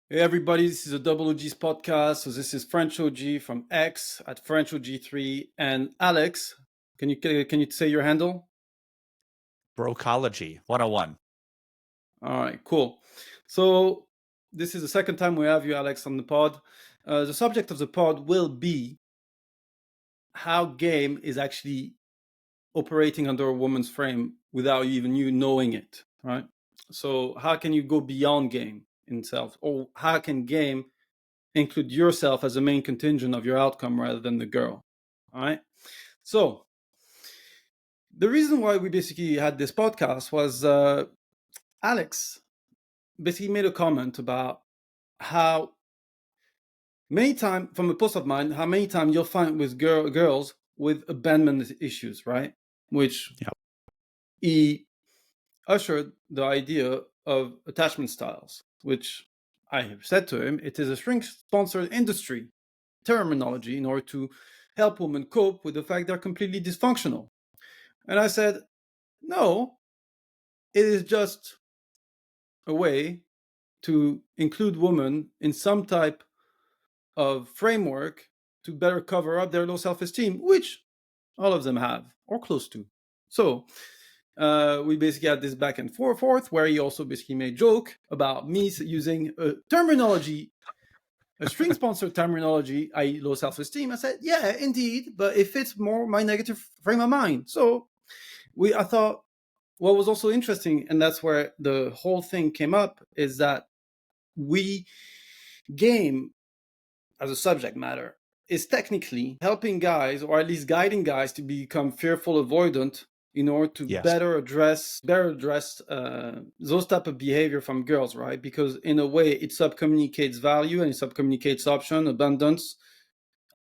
Hey everybody, this is a Double OG's podcast. So this is French OG from X at French OG3 and Alex. Can you say your handle? Brocology 101. All right, cool. So this is the second time we have you, Alex, on the pod. The subject of the pod will be how game is actually operating under a woman's frame without even you knowing it, right? So how can you go beyond game itself, or how can game include yourself as a main contingent of your outcome rather than the girl? All right. So the reason why we basically had this podcast was Alex basically made a comment about how many times, from a post of mine, how many times you'll find with girls with abandonment issues, right? Which Yep. he ushered the idea of attachment styles, which I have said to him, it is a shrink-sponsored industry terminology in order to help women cope with the fact they're completely dysfunctional. And I said, no, it is just a way to include women in some type of framework to better cover up their low self-esteem, which all of them have, or close to. So we basically had this back and forth where he also basically made a joke about me using a terminology, a string-sponsored terminology, i.e. low self-esteem. I said, yeah, indeed, but it fits more my negative frame of mind. So I thought what was also interesting, and that's where the whole thing came up, is that we game as a subject matter is technically helping guys, or at least guiding guys, to become fearful avoidant in order to Yes. better address those type of behavior from girls, right? Because in a way it subcommunicates value and it subcommunicates option abundance,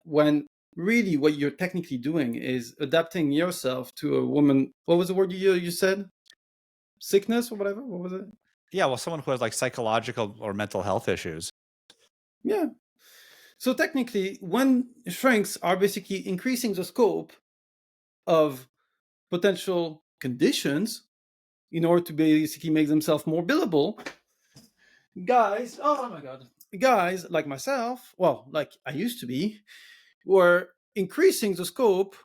when really what you're technically doing is adapting yourself to a woman. What was the word you said? Sickness or whatever? What was it? Yeah, well, someone who has like psychological or mental health issues. Yeah. So technically, when shrinks are basically increasing the scope of potential conditions in order to basically make themselves more billable, guys, oh my God, guys like myself, well, like I used to be, were increasing the scope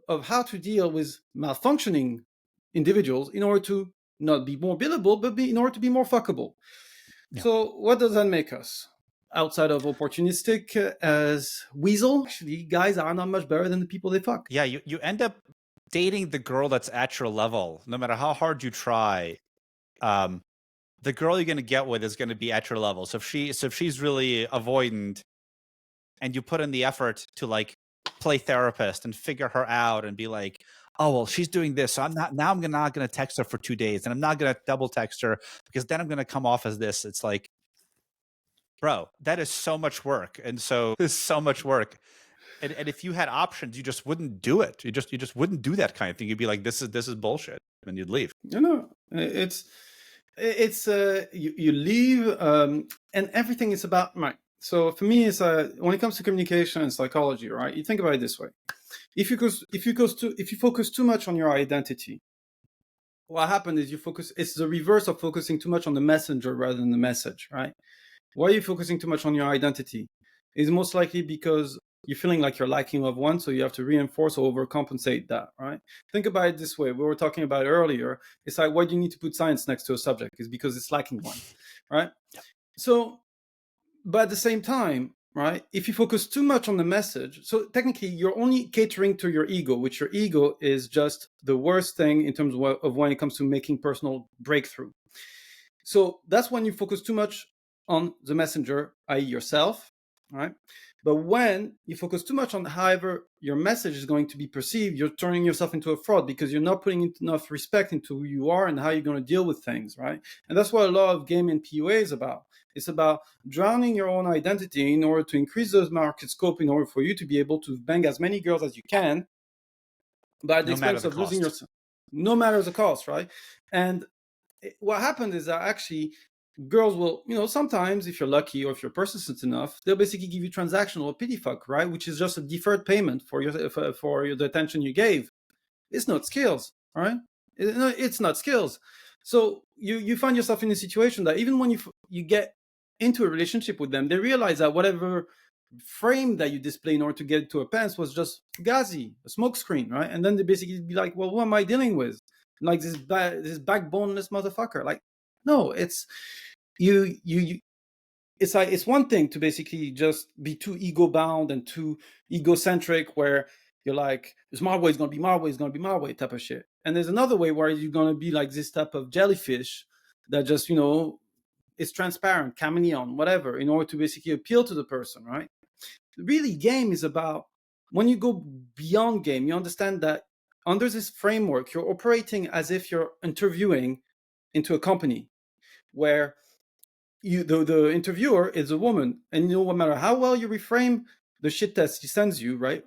of how to deal with malfunctioning individuals in order to not be more billable, but in order to be more fuckable. Yeah. So what does that make us? Outside of opportunistic as weasel, actually, guys are not much better than the people they fuck. Yeah, you end up dating the girl that's at your level, no matter how hard you try. The girl you're gonna get with is gonna be at your level. So if she's really avoidant, and you put in the effort to like play therapist and figure her out and be like, oh well, she's doing this, so I'm not gonna text her for 2 days, and I'm not gonna double text her because then I'm gonna come off as this. It's like, bro, that is so much work, and so it's so much work. And if you had options, you just wouldn't do it. You just wouldn't do that kind of thing. You'd be like, this is bullshit, and you'd leave. You leave, and everything is about right. So for me, it's when it comes to communication and psychology, right? You think about it this way: if you focus too much on your identity, what happens is you focus. It's the reverse of focusing too much on the messenger rather than the message, right? Why are you focusing too much on your identity? Is most likely because you're feeling like you're lacking of one, so you have to reinforce or overcompensate that, right? Think about it this way. We were talking about it earlier. It's like, why do you need to put science next to a subject? It's because it's lacking one, right? Yep. So, but at the same time, right, if you focus too much on the message, so technically you're only catering to your ego, which your ego is just the worst thing in terms of when it comes to making personal breakthrough. So that's when you focus too much on the messenger, i.e. yourself, right? But when you focus too much on however your message is going to be perceived, you're turning yourself into a fraud because you're not putting enough respect into who you are and how you're going to deal with things, right? And that's what a lot of game and PUA is about. It's about drowning your own identity in order to increase those market scope in order for you to be able to bang as many girls as you can, but at the No matter expense the of losing cost. yourself, no matter the cost, right? And what happens is that actually girls will, sometimes if you're lucky or if you're persistent enough, they'll basically give you transactional or pity fuck, right? Which is just a deferred payment for the attention you gave. It's not skills, right? It's not skills. So you find yourself in a situation that even when you get into a relationship with them, they realize that whatever frame that you display in order to get to a pants was just fugazi, a smoke screen, right? And then they basically be like, well, who am I dealing with? Like this backboneless motherfucker. Like, no, it's you it's like it's one thing to basically just be too ego bound and too egocentric where you're like, it's my way, it's gonna be my way, it's gonna be my way type of shit. And there's another way where you're gonna be like this type of jellyfish that just, is transparent, chameleon, whatever, in order to basically appeal to the person, right? Really, game is about, when you go beyond game, you understand that under this framework, you're operating as if you're interviewing into a company where the interviewer is a woman, and no matter how well you reframe the shit test he sends you, right?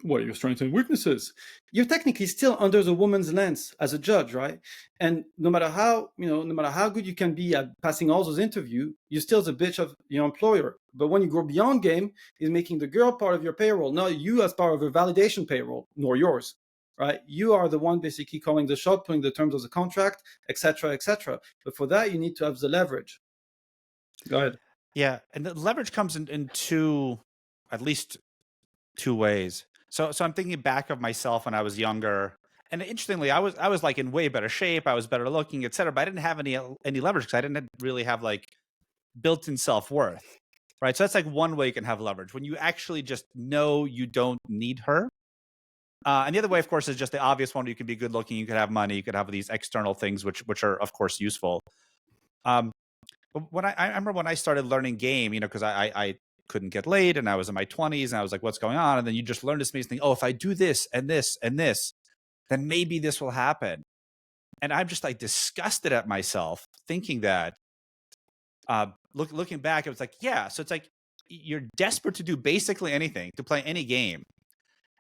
What are your strengths and weaknesses? You're technically still under the woman's lens as a judge, right? And no matter how good you can be at passing all those interviews, you're still the bitch of your employer. But when you go beyond game, is making the girl part of your payroll, not you as part of a validation payroll, nor yours, right? You are the one basically calling the shot, putting the terms of the contract, etc., etc. But for that, you need to have the leverage. Go ahead. Yeah, and the leverage comes in at least two ways. So I'm thinking back of myself when I was younger, and interestingly, I was like in way better shape. I was better looking, etc. But I didn't have any leverage because I didn't really have like built-in self-worth, right? So that's like one way you can have leverage when you actually just know you don't need her. And the other way, of course, is just the obvious one. You can be good looking, you could have money, you could have these external things, which are of course useful. But when I remember when I started learning game, because I couldn't get laid and I was in my 20s and I was like, what's going on? And then you just learn this amazing thing. Oh, if I do this and this and this, then maybe this will happen. And I'm just like disgusted at myself thinking that. Looking back, it was like, yeah. So it's like you're desperate to do basically anything, to play any game.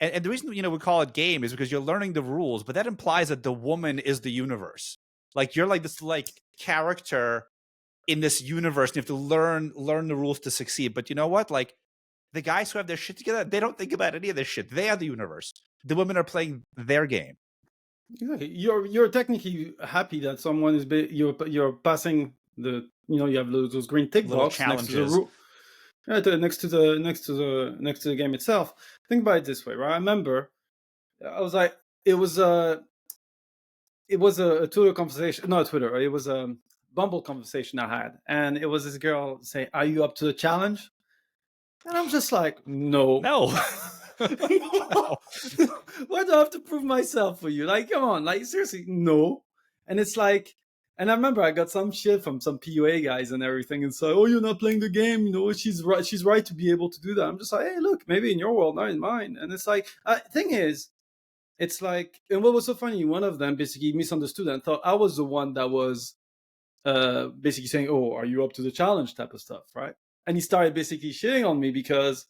And the reason we call it game is because you're learning the rules, but that implies that the woman is the universe. Like you're like this like character in this universe, and you have to learn the rules to succeed. But you know what? Like the guys who have their shit together, they don't think about any of this shit. They are the universe. The women are playing their game. Exactly. You're technically happy that someone is you're passing the you have those green tick Little box next to the challenges. rule. Yeah, next to the game itself. Think about it this way, right? I remember I was like, it was a Twitter conversation, not Twitter. It was a Bumble conversation I had, and it was this girl saying, "Are you up to the challenge?" And I'm just like, "No." No. No. Why do I have to prove myself for you? Like, come on, like seriously, no. And it's like, and I remember I got some shit from some PUA guys and everything, and so, oh, you're not playing the game. She's right. She's right to be able to do that. I'm just like, hey, look, maybe in your world, not in mine. And it's like, thing is, it's like, and what was so funny, one of them basically misunderstood and thought I was the one that was basically saying, "Oh, are you up to the challenge?" type of stuff, right? And he started basically shitting on me because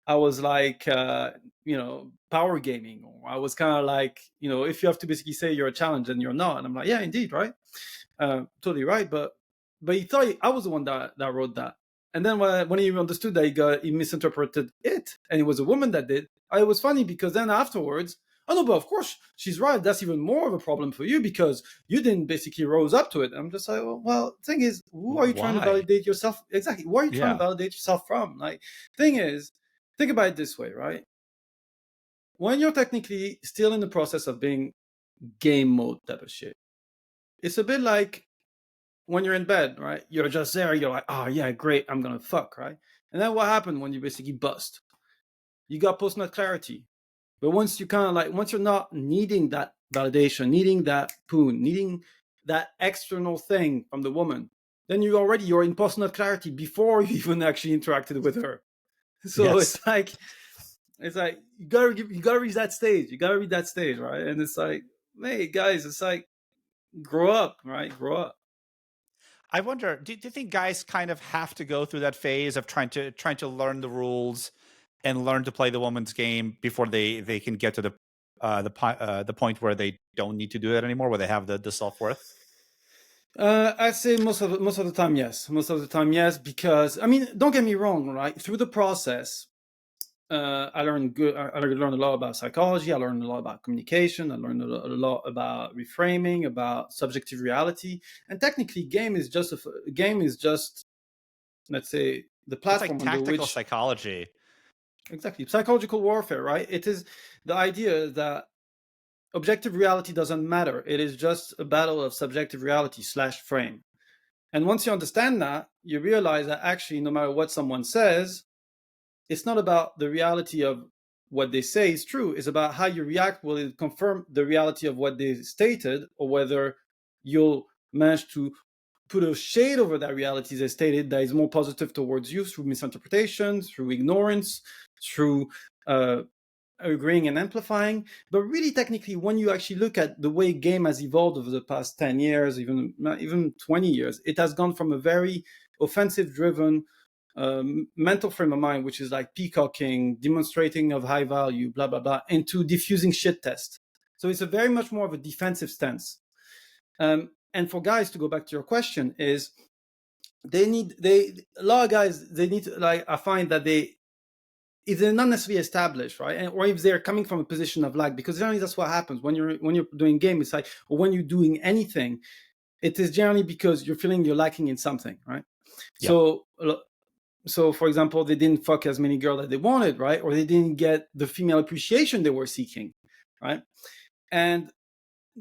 I was like, power gaming, or I was kind of like, if you have to basically say you're a challenge, then you're not. And I'm like, yeah, indeed, right, totally right. But he thought I was the one that wrote that. And then when he understood that, he misinterpreted it, and it was a woman that did. It was funny because then afterwards, oh no, but of course she's right. That's even more of a problem for you because you didn't basically rose up to it. I'm just like, well, thing is, who are you trying to Why? validate yourself? Exactly. Who are you trying to Yeah. validate yourself from? Like, thing is, think about it this way, right? When you're technically still in the process of being game mode type of shit, it's a bit like when you're in bed, right? You're just there, you're like, oh yeah, great, I'm gonna fuck, right? And then what happened when you basically bust? You got post nut clarity. But once you're not needing that validation, needing that poon, needing that external thing from the woman, then you're in post nut clarity before you even actually interacted with her. So Yes. it's like you gotta reach that stage. You gotta reach that stage, right? And it's like, hey guys, it's like, grow up, right? Grow up. I wonder, do you think guys kind of have to go through that phase of trying to learn the rules and learn to play the woman's game before they can get to the point where they don't need to do that anymore, where they have the self-worth? I'd say most of the time, yes. Most of the time, yes. Because I mean, don't get me wrong, right? Through the process, I learned good. I learned a lot about psychology. I learned a lot about communication. I learned a lot about reframing, about subjective reality. And technically, game is just let's say, the It's like platform under tactical which, psychology. exactly, psychological warfare, right? It is the idea that objective reality doesn't matter. It is just a battle of subjective reality slash frame. And once you understand that, you realize that actually, no matter what someone says, it's not about the reality of what they say is true. It's about how you react. Will it confirm the reality of what they stated, or whether you'll manage to put a shade over that reality they stated that is more positive towards you through misinterpretation, through ignorance, through agreeing and amplifying. But really, technically, when you actually look at the way game has evolved over the past 10 years, even 20 years, it has gone from a very offensive driven mental frame of mind, which is like peacocking, demonstrating of high value, blah, blah, blah, into diffusing shit test. So it's a very much more of a defensive stance. And for guys, to go back to your question, is a lot of guys, they need to, like, I find that if they're not necessarily established, right, or if they're coming from a position of lack, because generally that's what happens when you're doing game. It's like, or when you're doing anything, it is generally because you're feeling you're lacking in something, right? Yep. So for example, they didn't fuck as many girls as they wanted, right, or they didn't get the female appreciation they were seeking, right? And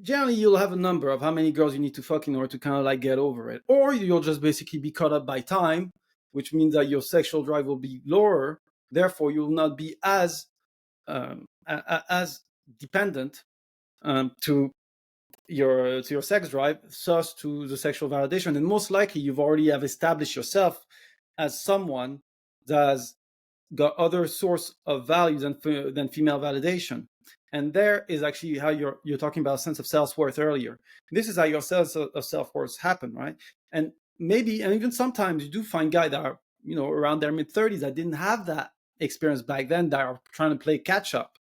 generally you'll have a number of how many girls you need to fuck in order to kind of like get over it, or you'll just basically be caught up by time, which means that your sexual drive will be lower, therefore you will not be as as dependent to your sex drive, thus to the sexual validation. And most likely you've already have established yourself as someone that has got other source of value than female validation. And there is actually how you're talking about a sense of self-worth earlier. This is how your sense of self-worth happen, right? And maybe, and even sometimes you do find guys that are, around their mid-30s that didn't have that experience back then, that are trying to play catch up,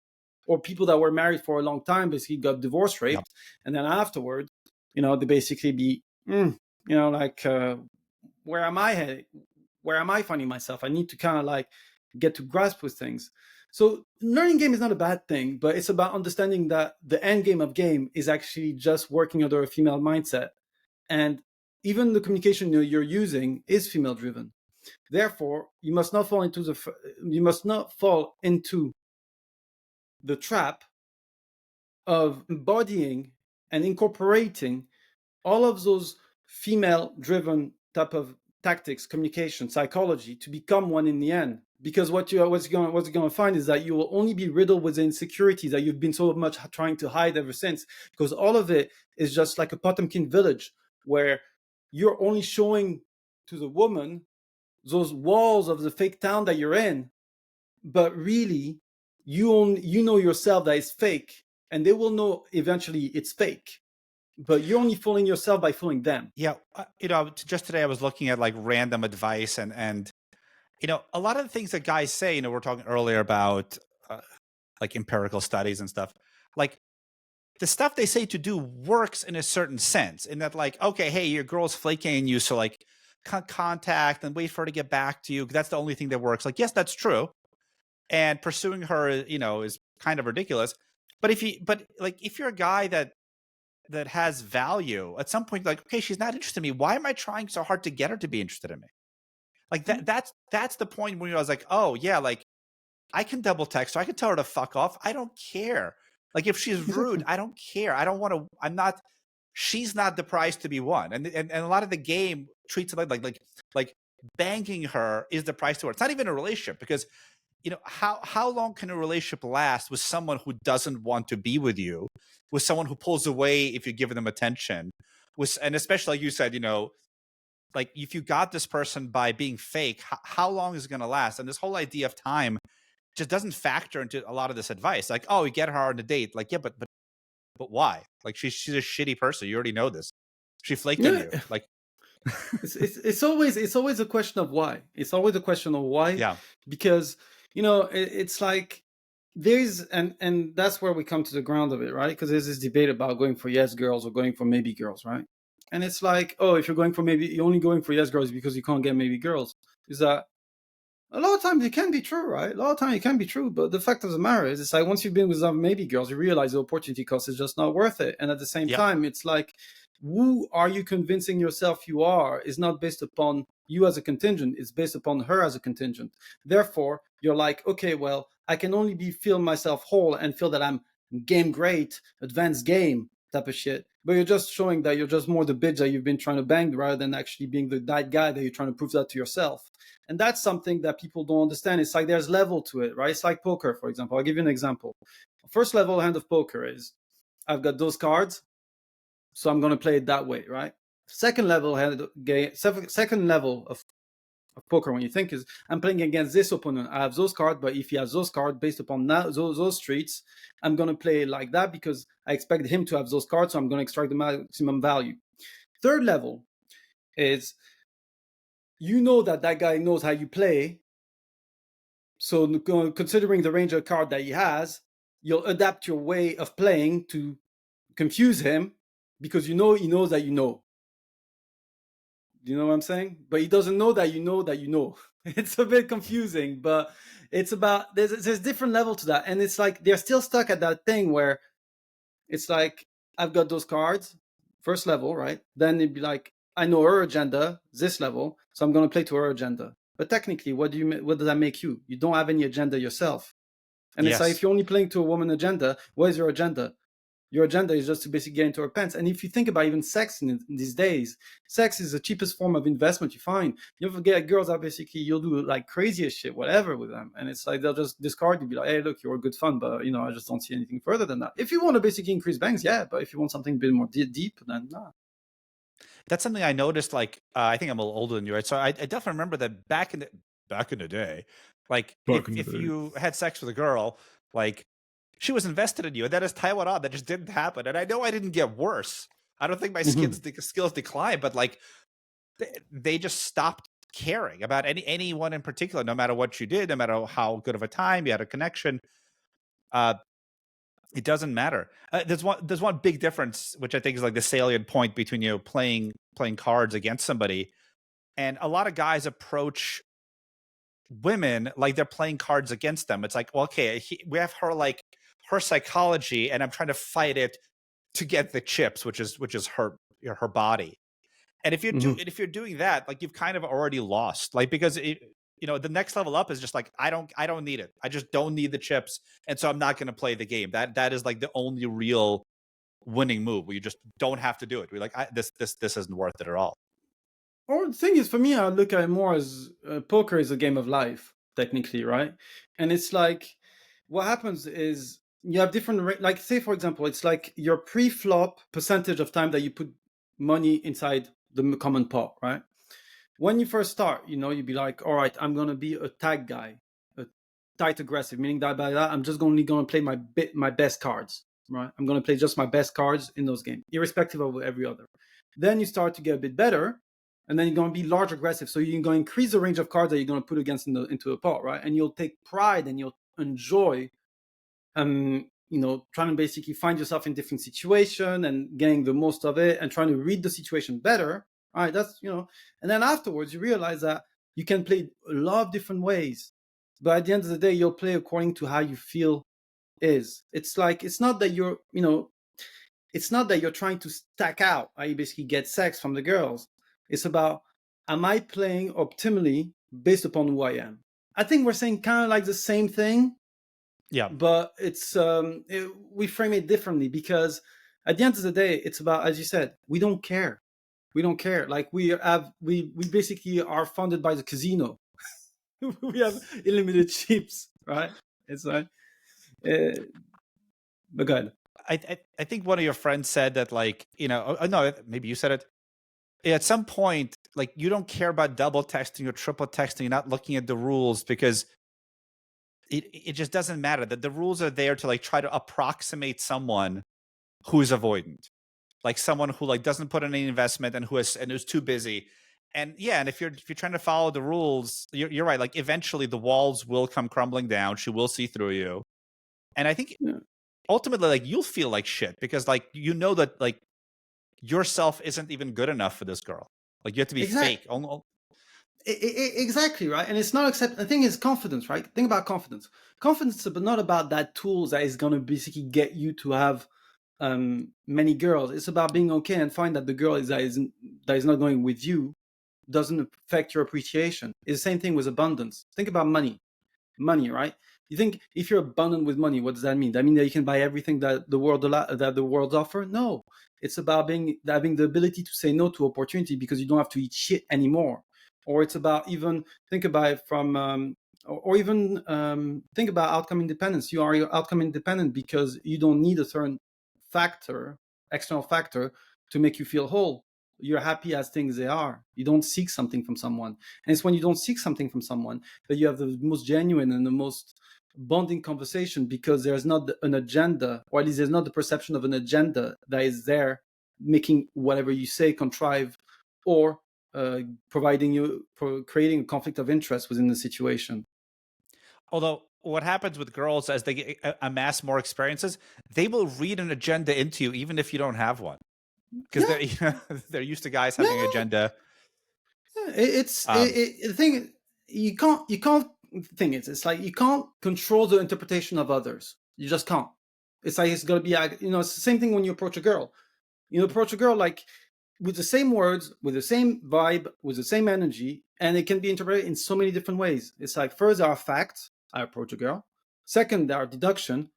or people that were married for a long time basically got divorce Yep. raped, and then afterward, they basically be, like, where am I headed? Where am I finding myself? I need to kind of like get to grasp with things. So learning game is not a bad thing, but it's about understanding that the end game of game is actually just working under a female mindset. And even the communication you're using is female driven. Therefore, you must not fall into the trap of embodying and incorporating all of those female driven type of tactics, communication, psychology, to become one in the end. Because what you're going to find is that you will only be riddled with the insecurities that you've been so much trying to hide ever since. Because all of it is just like a Potemkin village, where you're only showing to the woman those walls of the fake town that you're in, but really you know yourself that it's fake, and they will know eventually it's fake, but you're only fooling yourself by fooling them. Yeah, just today I was looking at like random advice, and a lot of the things that guys say. We're talking earlier about like empirical studies and stuff. Like the stuff they say to do works in a certain sense, in that, like, okay, hey, your girl's flaking on you, so like contact and wait for her to get back to you. That's the only thing that works. Like, yes, that's true. And pursuing her, is kind of ridiculous. But if you're a guy that has value, at some point, like, okay, she's not interested in me. Why am I trying so hard to get her to be interested in me? Like that's the point when I was like, oh yeah, like I can double text her. I can tell her to fuck off. I don't care. Like if she's rude, I don't care. I don't want to. She's not the prize to be won. And a lot of the game treats it like banging her is the prize to win. It's not even a relationship, because how long can a relationship last with someone who doesn't want to be with you, with someone who pulls away if you give them attention, and especially like you said, like if you got this person by being fake, how long is it going to last? And this whole idea of time just doesn't factor into a lot of this advice. Like, oh, you get her on a date. Like, yeah, but why? Like she's a shitty person. You already know this. She flaked on you. Like it's always a question of why. It's always a question of why. Yeah. Because it's like and that's where we come to the ground of it, right? Because there's this debate about going for yes girls or going for maybe girls, right? And it's like, oh, if you're going for maybe, you're only going for yes girls because you can't get maybe girls. Is that a lot of times it can be true, right? A lot of times it can be true, but the fact of the matter is, it's like once you've been with some maybe girls, you realize the opportunity cost is just not worth it. And at the same time, it's like who are you convincing yourself you are is not based upon you as a contingent, it's based upon her as a contingent. Therefore, you're like, okay, well, I can only feel myself whole and feel that I'm game great, advanced game type of shit. But you're just showing that you're just more the bitch that you've been trying to bang rather than actually being that guy that you're trying to prove that to yourself. And that's something that people don't understand. It's like there's level to it, right? It's like poker, for example. I'll give you an example. First level hand of poker is I've got those cards, so I'm going to play it that way, right? Second level second level of poker, when you think, is I'm playing against this opponent. I have those cards, but if he has those cards based upon those streets, I'm going to play it like that because I expect him to have those cards, so I'm going to extract the maximum value. Third level is you know that guy knows how you play, so considering the range of card that he has, you'll adapt your way of playing to confuse him because you know he knows that you know. Do you know what I'm saying? But he doesn't know that you know that you know. It's a bit confusing, but it's about there's different level to that, and it's like they're still stuck at that thing where it's like I've got those cards, first level, right? Then it'd be like I know her agenda, this level, so I'm gonna play to her agenda. But technically, what does that make you? You don't have any agenda yourself, and it's like Yes. if you're only playing to a woman agenda, what is your agenda? Your agenda is just to basically get into her pants. And if you think about even sex in these days, sex is the cheapest form of investment you find. You ever get girls that basically you'll do like craziest shit, whatever with them. And it's like they'll just discard you, be like, hey, look, you're good fun, but I just don't see anything further than that. If you want to basically increase banks, yeah. But if you want something a bit more deep, then nah. That's something I noticed. Like, I think I'm a little older than you, right? So I definitely remember that back in the day, like if you had sex with a girl, like she was invested in you, and then as time went on, that just didn't happen. And I know I didn't get worse. I don't think my skills declined, but like they just stopped caring about anyone in particular, no matter what you did, no matter how good of a time you had a connection. Uh, it doesn't matter. There's one big difference, which I think is like the salient point between playing cards against somebody, and a lot of guys approach women like they're playing cards against them. It's like, well, okay, we have her psychology, and I'm trying to fight it to get the chips, which is her body. And if you're doing that, like you've kind of already lost, like because the next level up is just like I don't need it. I just don't need the chips, and so I'm not going to play the game. That is like the only real winning move where you just don't have to do it. We're like this isn't worth it at all. Or the thing is, for me, I look at it more as poker is a game of life, technically, right? And it's like what happens is you have different, like, say, for example, it's like your pre flop percentage of time that you put money inside the common pot, right? When you first start, you'd be like, all right, I'm going to be a tag guy, a tight aggressive, meaning that by that, I'm just only going to play my best cards, right? I'm going to play just my best cards in those games, irrespective of every other. Then you start to get a bit better, and then you're going to be large aggressive. So you're going to increase the range of cards that you're going to put into a pot, right? And you'll take pride and you'll enjoy, trying to basically find yourself in different situation and getting the most of it and trying to read the situation better. All right, and then afterwards you realize that you can play a lot of different ways. But at the end of the day, you'll play according to how you feel is. It's like, it's not that you're trying to stack out, how you basically get sex from the girls. It's about, am I playing optimally based upon who I am? I think we're saying kind of like the same thing, Yeah. but it's we frame it differently because at the end of the day, it's about, as you said, we don't care. We don't care. Like we basically are funded by the casino. We have unlimited chips, right? It's like, but good. I think one of your friends said that, like, no, maybe you said it. At some point, like, you don't care about double texting or triple texting. You're not looking at the rules because it just doesn't matter. That the rules are there to like try to approximate someone who's avoidant, like someone who like doesn't put in any investment and who's too busy. And yeah, and if you're trying to follow the rules, you're right. Like eventually the walls will come crumbling down. She will see through you. And I think Yeah. ultimately, like, you'll feel like shit because like that like yourself isn't even good enough for this girl. Like you have to be Exactly. fake. Almost. Exactly, right. And it's not accept. The thing is confidence, right? Think about confidence. Confidence is not about that tools that is going to basically get you to have many girls. It's about being okay and find that the girl that is not going with you doesn't affect your appreciation. It's the same thing with abundance. Think about money, right? You think if you're abundant with money, what does that mean? That mean that you can buy everything that the world offer? No, it's about having the ability to say no to opportunity because you don't have to eat shit anymore. Or it's about even think about it from or even think about outcome independence. You are outcome independent because you don't need a certain factor, external factor, to make you feel whole. You're happy as things they are. You don't seek something from someone. And it's when you don't seek something from someone that you have the most genuine and the most bonding conversation because there's not an agenda, or at least there's not the perception of an agenda that is there making whatever you say contrive or creating a conflict of interest within the situation. Although what happens with girls as they amass more experiences, they will read an agenda into you even if you don't have one, because Yeah, they're they're used to guys having an yeah, agenda. yeah. Um, The thing you can't thing is it's like you can't control the interpretation of others. You just can't. It's like it's gonna be it's the same thing when you approach a girl. You approach a girl like with the same words, with the same vibe, with the same energy, and it can be interpreted in so many different ways. It's like first there are facts. I approach a girl. Second, there are deduction.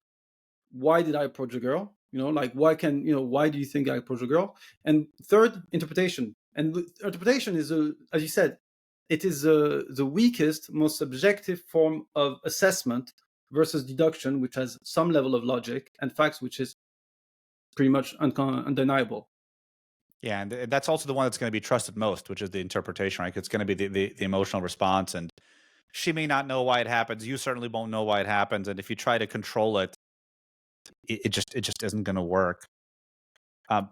Why did I approach a girl? Like why do you think I approach a girl? And third, interpretation. And interpretation is, as you said, it is the weakest, most subjective form of assessment versus deduction, which has some level of logic, and facts, which is pretty much undeniable. yeah, and that's also the one that's going to be trusted most, which is the interpretation, right? It's going to be the emotional response, and she may not know why it happens. You certainly won't know why it happens, and if you try to control it, it just isn't going to work. Um,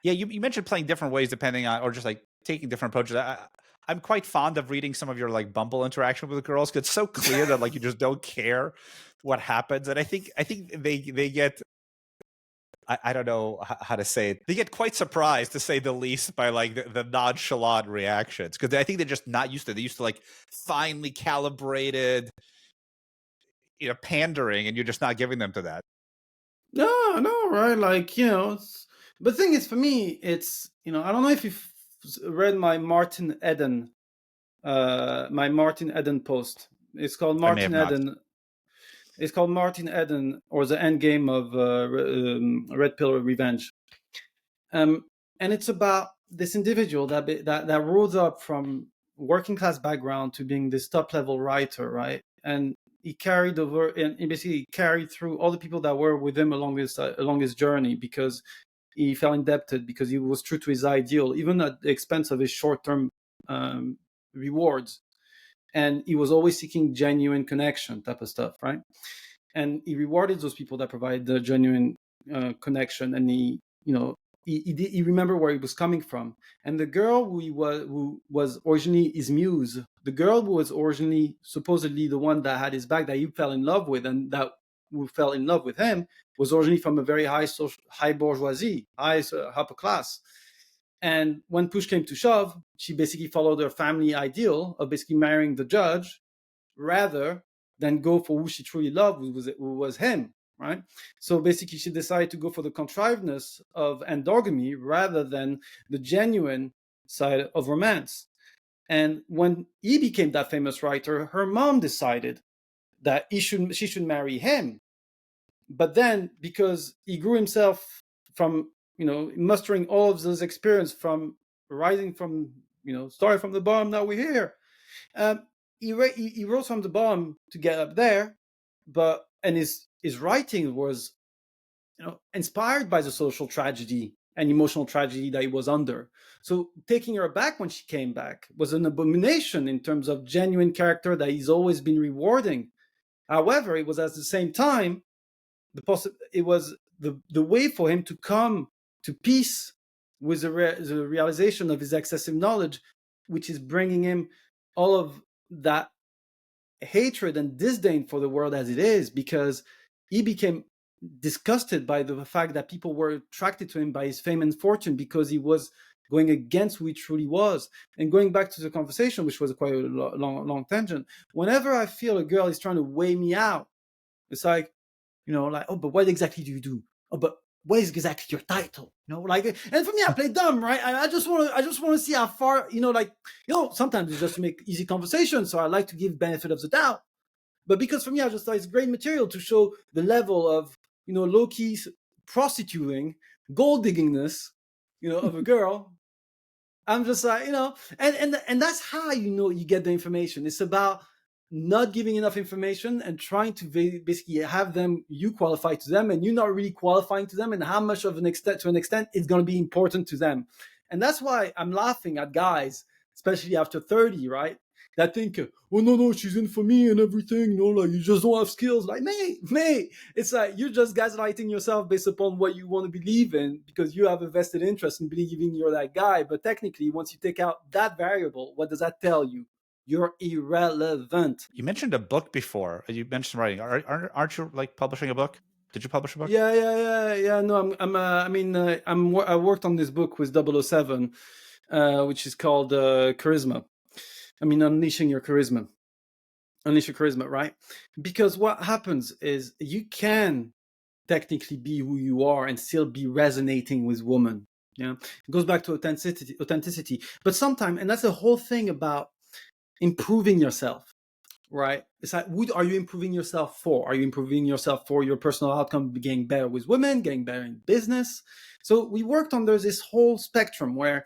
yeah, you mentioned playing different ways depending on, or just like taking different approaches. I'm quite fond of reading some of your like Bumble interaction with the girls because it's so clear that like you just don't care what happens, and I think they get, I don't know how to say it. They get quite surprised, to say the least, by like the nonchalant reactions, because I think they're just not used to it. They're used to like finely calibrated, pandering, and you're just not giving them to that. No, no, right? Like, but the thing is, for me, it's, I don't know if you've read my Martin Eden post. It's called I may have Martin not. Eden. It's called Martin Eden, or the End Game of Red Pill Revenge. And it's about this individual that rose up from working class background to being this top level writer, right? And he carried over, and he basically carried through all the people that were with him along his journey, because he felt indebted, because he was true to his ideal, even at the expense of his short term rewards. And he was always seeking genuine connection, type of stuff, right? And he rewarded those people that provide the genuine connection, and he remembered where he was coming from. And the girl who was originally his muse, the girl who was originally supposedly the one that had his back, that he fell in love with, and that who fell in love with him, was originally from a very high bourgeoisie, high upper class. And when push came to shove, she basically followed her family ideal of basically marrying the judge, rather than go for who she truly loved, who was him, right? So basically, she decided to go for the contrivedness of endogamy rather than the genuine side of romance. And when he became that famous writer, her mom decided that she should marry him. But then, because he grew himself from, mustering all of those experience from rising from, starting from the bottom, now we're here. Um, he rose from the bottom to get up there, and his writing was, inspired by the social tragedy and emotional tragedy that he was under. So taking her back when she came back was an abomination in terms of genuine character that he's always been rewarding. However, it was at the same time it was the way for him to come to peace with the realization of his excessive knowledge, which is bringing him all of that hatred and disdain for the world as it is, because he became disgusted by the fact that people were attracted to him by his fame and fortune, because he was going against who he truly was. And going back to the conversation, which was quite a long tangent, whenever I feel a girl is trying to weigh me out, it's like, like, oh, but what exactly do you do? Oh, but what is exactly your title? Like, and for me, I play dumb, right? I just want to see how far, like, sometimes it's just to make easy conversation. So I like to give benefit of the doubt. But because for me, I just thought it's great material to show the level of, low key prostituting, gold diggingness, of a girl. I'm just like, and that's how you get the information. It's about not giving enough information and trying to basically have them, you qualify to them, and you not really qualifying to them, and how much of an extent it's going to be important to them. And that's why I'm laughing at guys, especially after 30, right? That think, oh no, she's in for me and everything, like you just don't have skills. Like, mate, it's like you're just gaslighting yourself based upon what you want to believe in because you have a vested interest in believing you're that guy. But technically, once you take out that variable, what does that tell you? You're irrelevant. You mentioned a book before. You mentioned writing. Aren't you like publishing a book? Did you publish a book? Yeah. No, I worked on this book with 007, which is called Charisma. Unleashing your charisma. Unleash your charisma, right? Because what happens is you can technically be who you are and still be resonating with women. Yeah, it goes back to authenticity. But sometimes, and that's the whole thing about improving yourself, right? It's like, what are you improving yourself for? Are you improving yourself for your personal outcome, getting better with women, getting better in business? So we worked on this whole spectrum where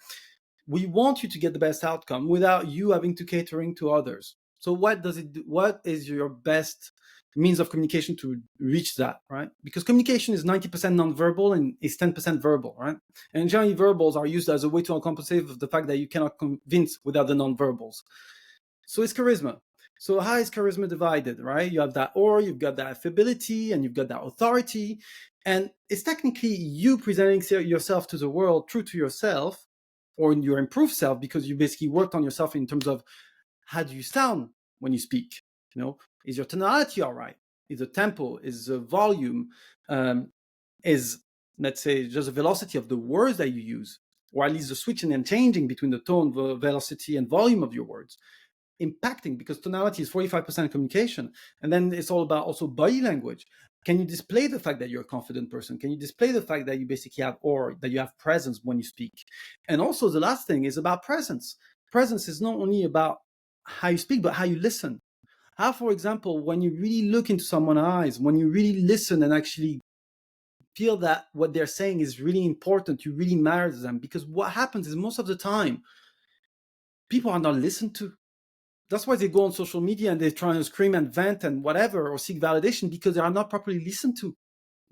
we want you to get the best outcome without you having to catering to others. So what does it do? What is your best means of communication to reach that, right? Because communication is 90% nonverbal and is 10% verbal, right? And generally verbals are used as a way to compensate for the fact that you cannot convince without the nonverbals. So it's charisma. So how is charisma divided, right? You have that aura, you've got that affability, and you've got that authority. And it's technically you presenting yourself to the world true to yourself or in your improved self because you basically worked on yourself in terms of how do you sound when you speak? Is your tonality all right? Is the tempo? Is the volume? Is, let's say, just the velocity of the words that you use, or at least the switching and changing between the tone, the velocity, and volume of your words impacting? Because tonality is 45% communication. And then it's all about also body language. Can you display the fact that you're a confident person? Can you display the fact that you basically have aura, that you have presence when you speak? And also the last thing is about presence. Presence is not only about how you speak, but how you listen. How, for example, when you really look into someone's eyes, when you really listen and actually feel that what they're saying is really important, you really matter to them. Because what happens is most of the time, people are not listened to. That's why they go on social media and they try to scream and vent and whatever or seek validation because they are not properly listened to.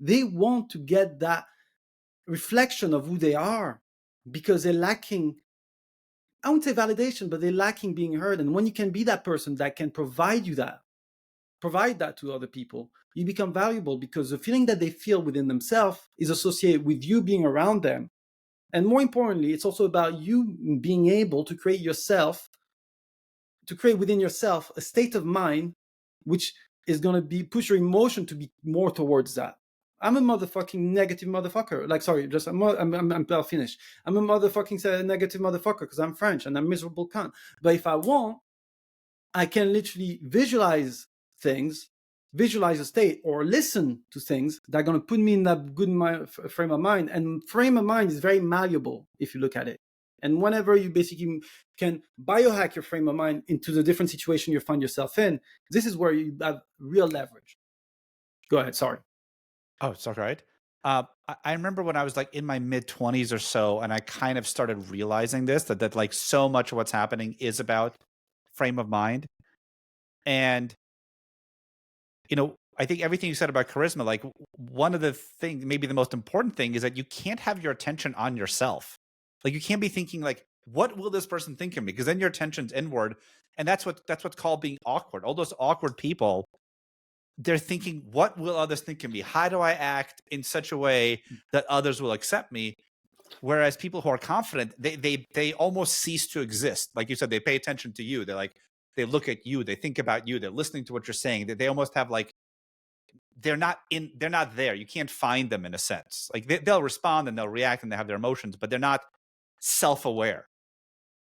They want to get that reflection of who they are because they're lacking, I wouldn't say validation, but they're lacking being heard. And when you can be that person that can provide that to other people, you become valuable because the feeling that they feel within themselves is associated with you being around them. And more importantly, it's also about you being able to create within yourself a state of mind which is going to be push your emotion to be more towards that. I'm a motherfucking negative motherfucker. Like, sorry, just I'll finish. I'm a motherfucking negative motherfucker because I'm French and I'm miserable cunt. But if I want, I can literally visualize things, visualize a state, or listen to things that are going to put me in that good frame of mind. And frame of mind is very malleable if you look at it. And whenever you basically can biohack your frame of mind into the different situation you find yourself in, this is where you have real leverage. Go ahead. Sorry. Oh, it's all right. I remember when I was like in my mid-20s or so, and I kind of started realizing that like so much of what's happening is about frame of mind. And, I think everything you said about charisma, like one of the things, maybe the most important thing is that you can't have your attention on yourself. Like you can't be thinking like, what will this person think of me? Because then your attention's inward. And that's what's called being awkward. All those awkward people, they're thinking, what will others think of me? How do I act in such a way that others will accept me? Whereas people who are confident, they almost cease to exist. Like you said, they pay attention to you. They look at you. They think about you. They're listening to what you're saying. They almost have like, they're not there. You can't find them in a sense. Like they'll respond and they'll react and they have their emotions, but they're not self-aware.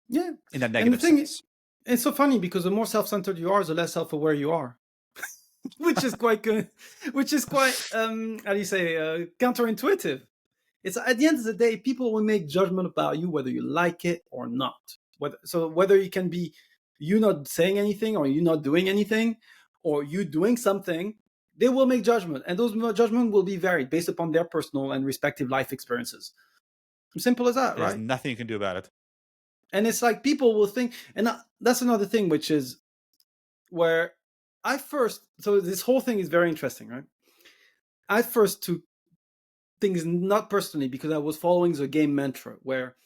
Yeah. In that And the negative thing sense. it's so funny because the more self-centered you are, the less self-aware you are. which is quite good, which is quite how do you say counterintuitive. It's at the end of the day, people will make judgment about you whether you like it or not. Whether you can be you not saying anything or you not doing anything or you doing something, they will make judgment, and those judgment will be varied based upon their personal and respective life experiences. Simple as that, There's right? nothing you can do about it. And it's like people will think, and that's another thing, which is where so this whole thing is very interesting, right? I first took things not personally because I was following the game mantra where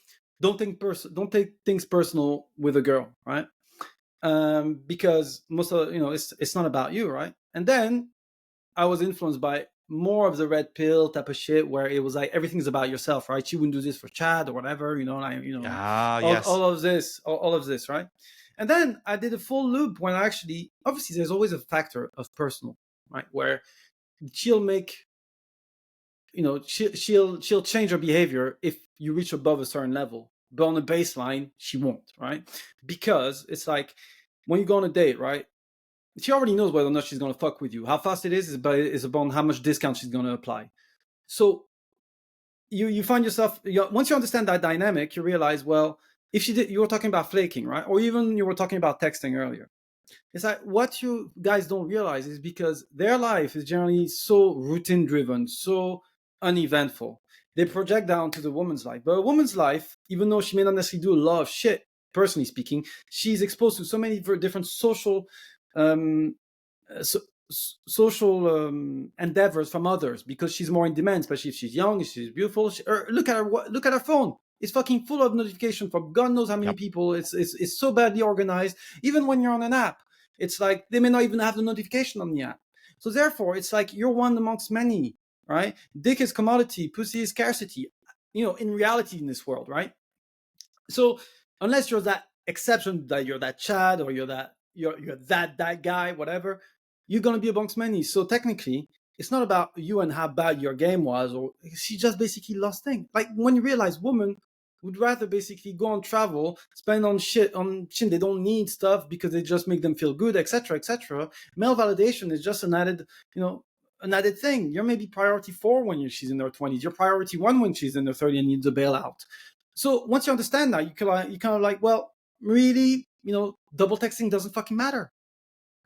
don't take things personal with a girl, right? Because most of it's not about you, right? And then I was influenced by more of the red pill type of shit where it was like everything's about yourself, right? You wouldn't do this for Chad or whatever, Ah, all, yes. all of this, right? And then I did a full loop when obviously there's always a factor of personal, right? Where she'll make she'll change her behavior if you reach above a certain level, but on the baseline she won't, right? Because it's like when you go on a date, right? She already knows whether or not she's going to fuck with you. How fast it is upon how much discount she's going to apply. So you find yourself, once you understand that dynamic, you realize, well, if you were talking about flaking, right? Or even you were talking about texting earlier. It's like what you guys don't realize is because their life is generally so routine driven, so uneventful. They project down to the woman's life. But a woman's life, even though she may not necessarily do a lot of shit, personally speaking, she's exposed to so many different social um, so, social endeavors from others because she's more in demand, especially if she's young, if she's beautiful. Look at her phone. It's fucking full of notification from God knows how many Yep. people. It's so badly organized. Even when you're on an app, it's like they may not even have the notification on the app. So therefore, it's like you're one amongst many, right? Dick is commodity, pussy is scarcity. In reality, in this world, right? So unless you're that exception, that you're that Chad or you're that guy, whatever, you're gonna be amongst many. So technically, it's not about you and how bad your game was, or she just basically lost things. Like when you realize women would rather basically go on travel, spend on shit they don't need stuff because they just make them feel good, etc., etc. Male validation is just an added thing. You're maybe priority 4 when she's in her 20s. You're priority 1 when she's in her 30s and needs a bailout. So once you understand that, you kind of like, well, really, double texting doesn't fucking matter.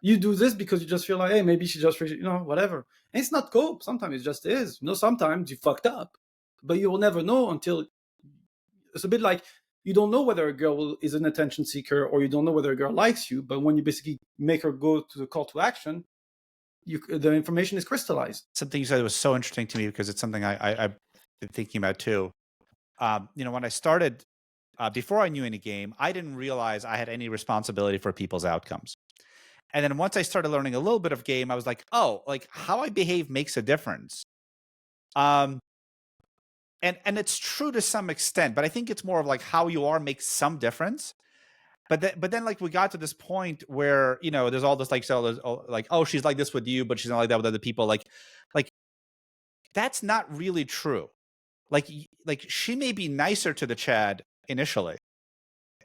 You do this because you just feel like, hey, maybe she just, whatever. And it's not cope. Sometimes it just is. Sometimes you fucked up, but you will never know until it's a bit like you don't know whether a girl is an attention seeker or you don't know whether a girl likes you. But when you basically make her go to the call to action, the information is crystallized. Something you said was so interesting to me because it's something I've been thinking about too. When I started, before I knew any game, I didn't realize I had any responsibility for people's outcomes. And then once I started learning a little bit of game, I was like, oh, like how I behave makes a difference. And it's true to some extent, but I think it's more of like how you are makes some difference. But then like we got to this point where there's all this like oh she's like this with you, but she's not like that with other people. Like that's not really true. Like she may be nicer to the Chad initially,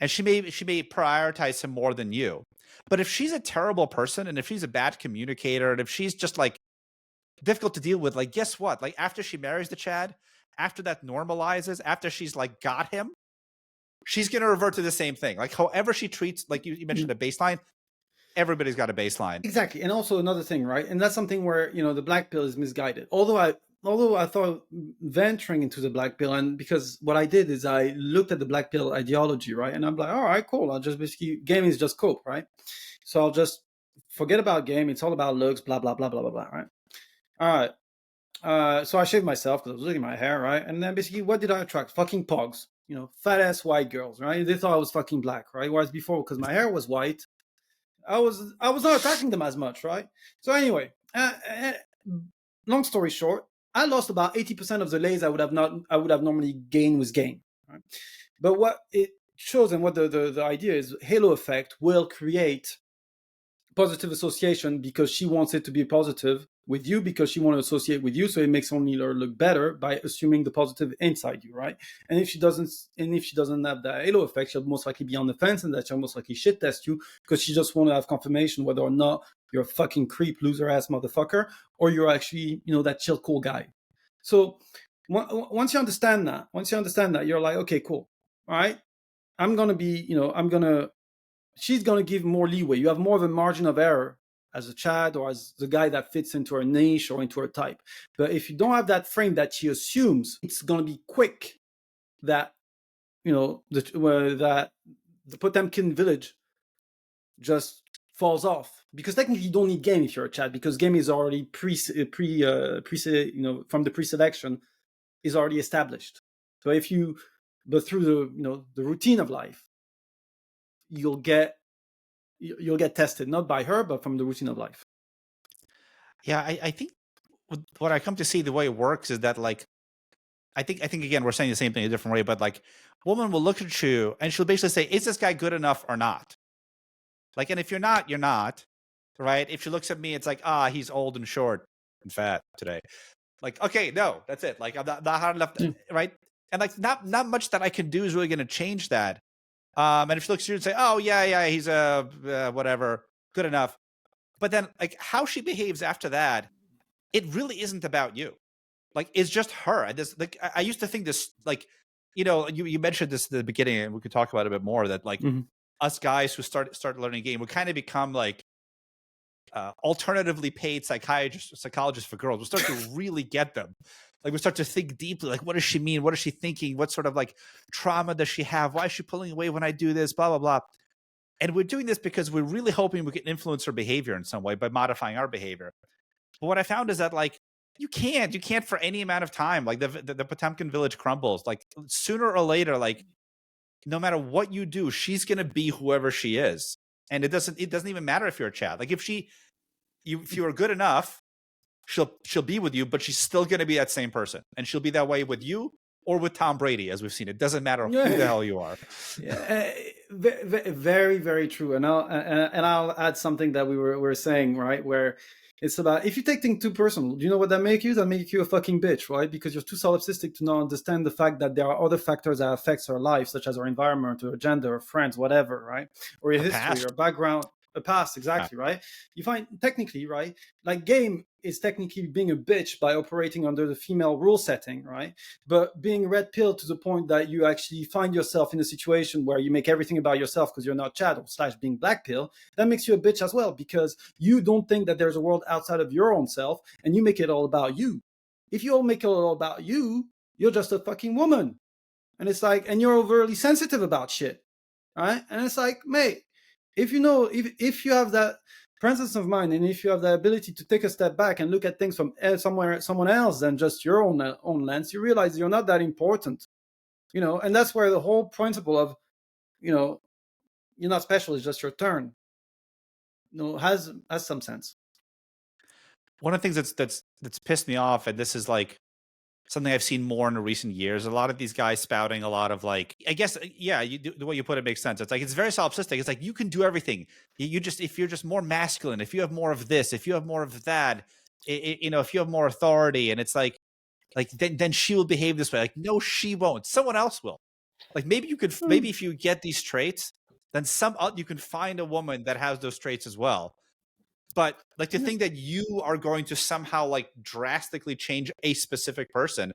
and she may prioritize him more than you. But if she's a terrible person, and if she's a bad communicator, and if she's just like difficult to deal with, like guess what? Like after she marries the Chad, after that normalizes, after she's like got him, she's gonna revert to the same thing. Like however she treats, like you mentioned a baseline, everybody's got a baseline. Exactly. And also another thing, right? And that's something where, the black pill is misguided. Although I thought venturing into the black pill, and because what I did is I looked at the black pill ideology, right? And I'm like, all right, cool. I'll just basically, game is just cope, right? So I'll just forget about game. It's all about looks, blah, blah, blah, blah, blah, blah, right? All right. So I shaved myself because I was losing my hair, right? And then basically, what did I attract? Fucking pogs, fat ass white girls, right? They thought I was fucking black, right? Whereas before, because my hair was white, I was not attacking them as much, right? So anyway, long story short, I lost about 80% of the lays I would have normally gained with game. Right? But what it shows and what the idea is, halo effect will create positive association because she wants it to be positive with you because she wants to associate with you, so it makes only her look better by assuming the positive inside you, right? And if she doesn't have that halo effect, she'll most likely be on the fence, and that she'll most likely shit test you because she just want to have confirmation whether or not you're a fucking creep, loser ass motherfucker, or you're actually, that chill, cool guy. So once you understand that, you're like, okay, cool. All right. I'm going to be, she's going to give more leeway. You have more of a margin of error as a Chad or as the guy that fits into her niche or into her type. But if you don't have that frame that she assumes, it's going to be quick that, that the Potemkin village just falls off, because technically you don't need game if you're a Chad, because game is already from the pre-selection is already established. So but through the routine of life, you'll get tested, not by her, but from the routine of life. Yeah, I think what I come to see, the way it works is that, like, I think again, we're saying the same thing a different way, but like, woman will look at you and she'll basically say, is this guy good enough or not? Like, and if you're not, you're not, right? If she looks at me, it's like, he's old and short and fat today. Like, okay, no, that's it. Like, I'm not hard enough, right? And like, not much that I can do is really going to change that. And if she looks at you and say, oh yeah, he's whatever, good enough. But then, like, how she behaves after that, it really isn't about you. Like, it's just her. And this, like, I used to think this, like, you mentioned this at the beginning, and we could talk about it a bit more, that like, us guys who start learning game, we kind of become like alternatively paid psychologists for girls. We start to really get them. Like, we start to think deeply, like, what does she mean? What is she thinking? What sort of like trauma does she have? Why is she pulling away when I do this? Blah, blah, blah. And we're doing this because we're really hoping we can influence her behavior in some way by modifying our behavior. But what I found is that, like, you can't for any amount of time. Like, the Potemkin village crumbles. Like, sooner or later, like, no matter what you do, she's gonna be whoever she is, and it doesn't even matter if you're a Chad. Like, if you are good enough, she'll be with you, but she's still gonna be that same person, and she'll be that way with you or with Tom Brady, as we've seen. It doesn't matter who the hell you are. Yeah, very, very true. And I'll add something that we were saying, right, where it's about, if you take things too personal, do you know what that make you? That make you a fucking bitch, right? Because you're too solipsistic to not understand the fact that there are other factors that affects our life, such as our environment, or gender, or friends, whatever, right? Or your history, past. or background, a past, exactly, right? You find technically, right, like game is technically being a bitch by operating under the female rule setting, right? But being red pill to the point that you actually find yourself in a situation where you make everything about yourself because you're not Chad, / being black pill, that makes you a bitch as well, because you don't think that there's a world outside of your own self, and you make it all about you. If you all make it all about you, you're just a fucking woman. And it's like, and you're overly sensitive about shit, right? And it's like, mate, if you have that presence of mind, and if you have the ability to take a step back and look at things from someone else than just your own lens, you realize you're not that important, and that's where the whole principle of, you're not special, it's just your turn, has some sense. One of the things that's pissed me off, and this is like something I've seen more in the recent years, a lot of these guys spouting a lot of, like, I guess, yeah, the way you put it makes sense. It's like, it's very solipsistic. It's like, you can do everything. If you're just more masculine, if you have more of this, if you have more of that, if you have more authority, and it's like then she will behave this way. Like, no, she won't. Someone else will. Like, maybe if you get these traits, then you can find a woman that has those traits as well. But like, to think that you are going to somehow like drastically change a specific person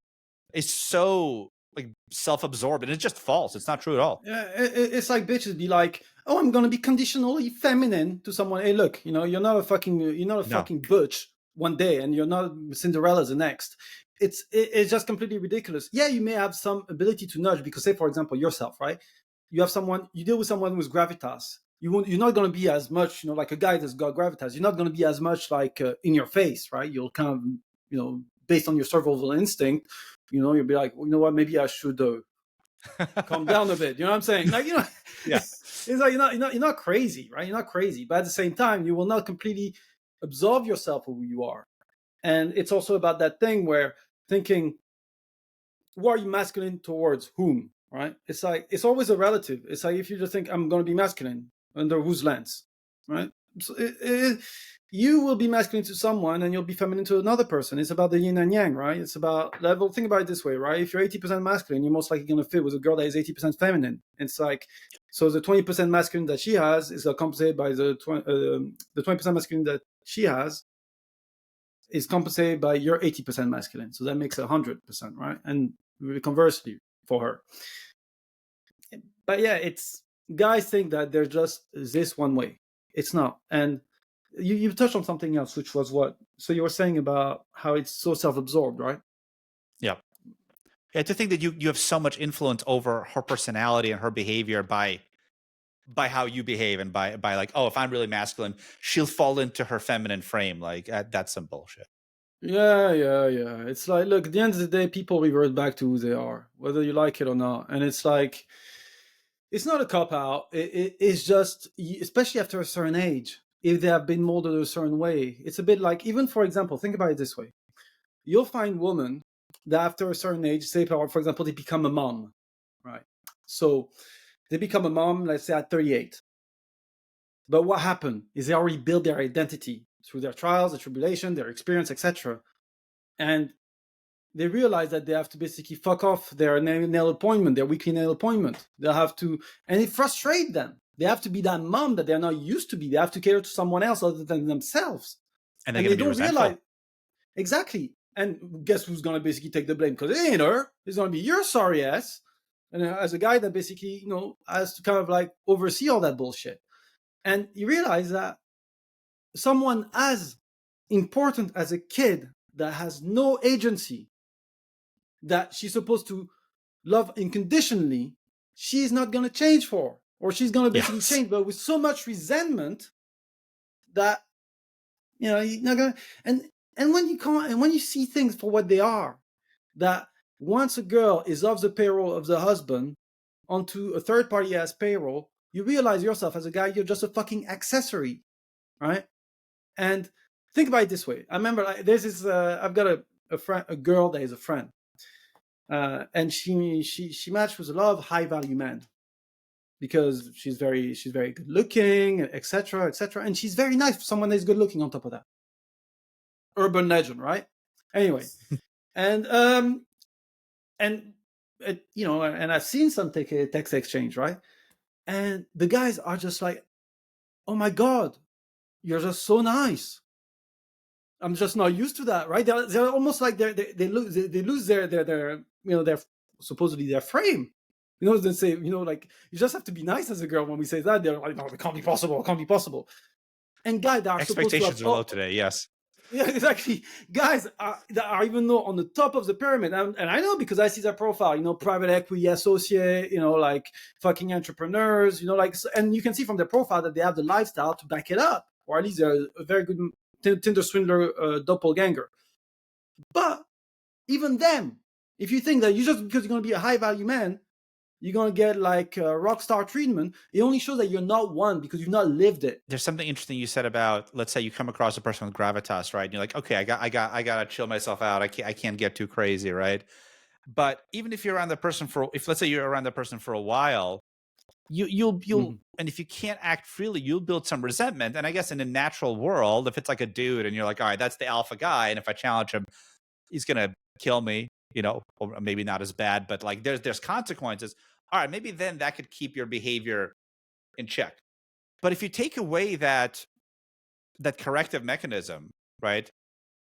is so like self-absorbed, and it's just false. It's not true at all. Yeah, it's like bitches be like, oh, I'm gonna be conditionally feminine to someone. Hey, look, you're not a fucking butch one day, and you're not Cinderella the next. It's just completely ridiculous. Yeah, you may have some ability to nudge, because, say, for example, yourself, right? You deal with someone with gravitas. You're not going to be as much, like a guy that's got gravitas. You're not going to be as much like in your face, right? You'll kind of, based on your survival instinct, you'll be like, well, you know what? Maybe I should calm down a bit. You know what I'm saying? Like, yeah. It's like you're not crazy, right? You're not crazy, but at the same time, you will not completely absolve yourself of who you are. And it's also about that thing where thinking, who are you masculine towards whom, right? It's like, it's always a relative. It's like, if you just think, I'm going to be masculine, under whose lens, right? So you will be masculine to someone, and you'll be feminine to another person. It's about the yin and yang, right? It's about level. Think about it this way, right? If you're 80% masculine, you're most likely going to fit with a girl that is 80% feminine. It's like, So the 20% masculine that she has is compensated by the 20% masculine that she has is compensated by your 80% masculine. So that makes 100%, right? And conversely for her. But yeah, it's guys think that they're just this one way. It's not. And you touched on something else, which was what? So you were saying about how it's so self-absorbed, right? Yeah. Yeah, to think that you have so much influence over her personality and her behavior by how you behave, and by like, oh, if I'm really masculine, she'll fall into her feminine frame. Like that's some bullshit. Yeah. It's like, look, at the end of the day, people revert back to who they are, whether you like it or not. And it's like, it's not a cop out. It's just, especially after a certain age, if they have been molded a certain way, it's a bit like, even for example, think about it this way. You'll find women that after a certain age, say, for example, they become a mom, right? So they become a mom, let's say at 38. But what happened is they already built their identity through their trials, their tribulation, their experience, etc. And they realize that they have to basically fuck off their nail appointment, their weekly nail appointment. They'll have to, and it frustrates them. They have to be that mom that they're not used to be. They have to cater to someone else other than themselves. And they're And going they to be don't resentful. realize. Exactly. And guess who's going to basically take the blame? Because it ain't her. It's going to be your sorry ass. And as a guy that basically, has to kind of like oversee all that bullshit. And you realize that someone as important as a kid that has no agency, that she's supposed to love unconditionally, she's not going to change for, or she's going to basically change, but with so much resentment that, you're not going to, and when you can't, and when you see things for what they are, that once a girl is off the payroll of the husband onto a third party ass payroll, you realize yourself as a guy, you're just a fucking accessory, right? And think about it this way. I remember there's this, I've got a friend, a girl that is a friend. And she matched with a lot of high value men because she's very good looking, etc., etc., and she's very nice for someone that's good looking. On top of that, urban legend, right? Anyway, and and and I've seen some text exchange, right? And the guys are just like, "Oh my god, you're just so nice." I'm just not used to that, right? They're almost like they lose their supposedly their frame. They say, like, you just have to be nice as a girl. When we say that, they're like, no, it can't be possible. It can't be possible. And guys that are supposed to have, Expectations are low today. Yes. yeah, exactly. Guys that are even though on the top of the pyramid, and I know because I see their profile. Private equity associate. Like fucking entrepreneurs. Like, and you can see from their profile that they have the lifestyle to back it up, or at least they're a very good Tinder swindler doppelganger. But even them, if you think that you just because you're going to be a high value man, you're going to get like rock star treatment, it only shows that you're not one because you've not lived it. There's something interesting you said about, let's say you come across a person with gravitas, right? And you're like, okay, I got to chill myself out. I can't get too crazy, right? But even if you're around that person if let's say you're around that person for a while, you'll and if you can't act freely, you'll build some resentment. And I guess in a natural world, if it's like a dude and you're like, all right, that's the alpha guy, and if I challenge him, he's gonna kill me, or maybe not as bad, but like there's consequences. All right, maybe then that could keep your behavior in check. But if you take away that corrective mechanism, right?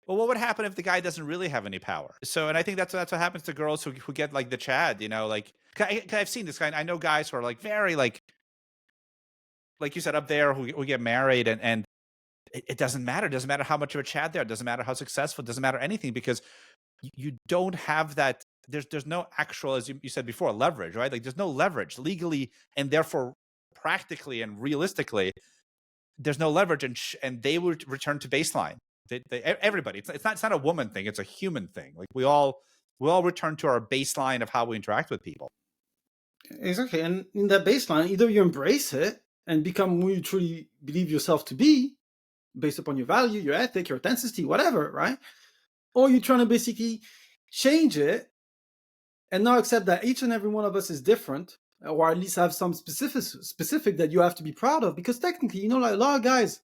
Well, what would happen if the guy doesn't really have any power? So, and I think that's what happens to girls who get like the Chad, like I've seen this guy. I know guys who are like very like you said up there who get married, and it doesn't matter. It doesn't matter how much of a Chad there. It doesn't matter how successful. It doesn't matter anything because you don't have that. There's no actual, as you said before, leverage, right? Like there's no leverage legally, and therefore practically and realistically, there's no leverage, and they would return to baseline. Everybody, it's not a woman thing; it's a human thing. Like we all return to our baseline of how we interact with people. Exactly, and in that baseline, either you embrace it and become who you truly believe yourself to be, based upon your value, your ethic, your authenticity, whatever, right? Or you're trying to basically change it and not accept that each and every one of us is different, or at least have some specific that you have to be proud of. Because technically, like a lot of guys,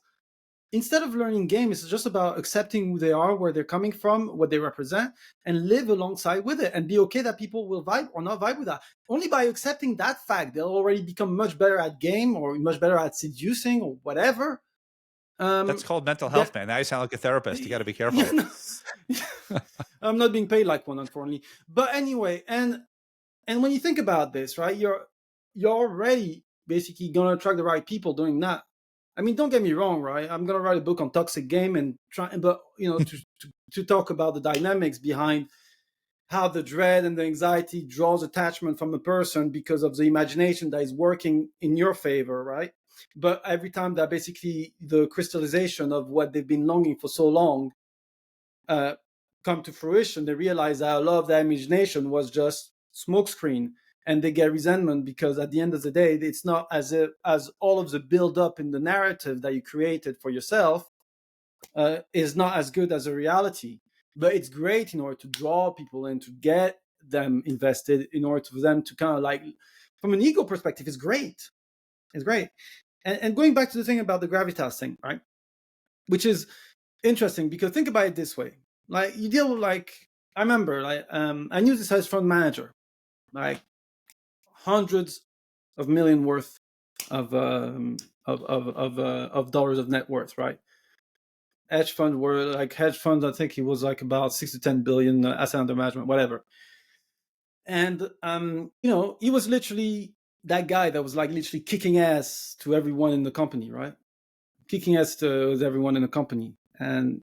instead of learning game, it's just about accepting who they are, where they're coming from, what they represent, and live alongside with it, and be okay that people will vibe or not vibe with that. Only by accepting that fact, they'll already become much better at game or much better at seducing or whatever. That's called mental health, That man. Now you sound like a therapist. You got to be careful. you know, I'm not being paid like one, unfortunately. But anyway, and when you think about this, right, you're already basically gonna attract the right people doing that. I mean, don't get me wrong, right? I'm gonna write a book on toxic game and try, but to talk about the dynamics behind how the dread and the anxiety draws attachment from a person because of the imagination that is working in your favor, right? But every time that basically the crystallization of what they've been longing for so long uh, come to fruition, they realize that a lot of that imagination was just smokescreen, and they get resentment because at the end of the day, it's not as if as all of the build up in the narrative that you created for yourself is not as good as a reality. But it's great in order to draw people in, to get them invested, in order for them to kind of like, from an ego perspective, it's great. It's great. And going back to the thing about the gravitas thing, right? Which is interesting because think about it this way: like you deal with I remember I knew this hedge fund manager, like hundreds of million worth of dollars of net worth, right? Hedge fund were like hedge funds. I think he was like about 6 to 10 billion asset under management, whatever. And he was literally that guy that was like literally kicking ass to everyone in the company, right? Kicking ass to everyone in the company, and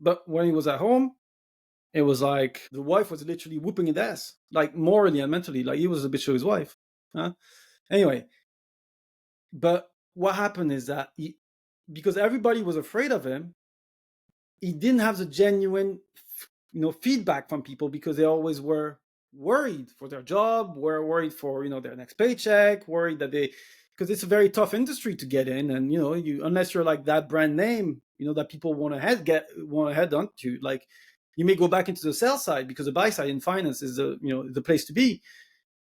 but when he was at home, it was like the wife was literally whooping his ass, like morally and mentally, like he was a bitch to his wife. Huh? Anyway, but what happened is that because everybody was afraid of him, he didn't have the genuine, feedback from people because they always were worried for their job, were worried for their next paycheck, worried that because it's a very tough industry to get in, and you unless you're like that brand name, that people want to head on to, like you may go back into the sell side because the buy side in finance is the place to be.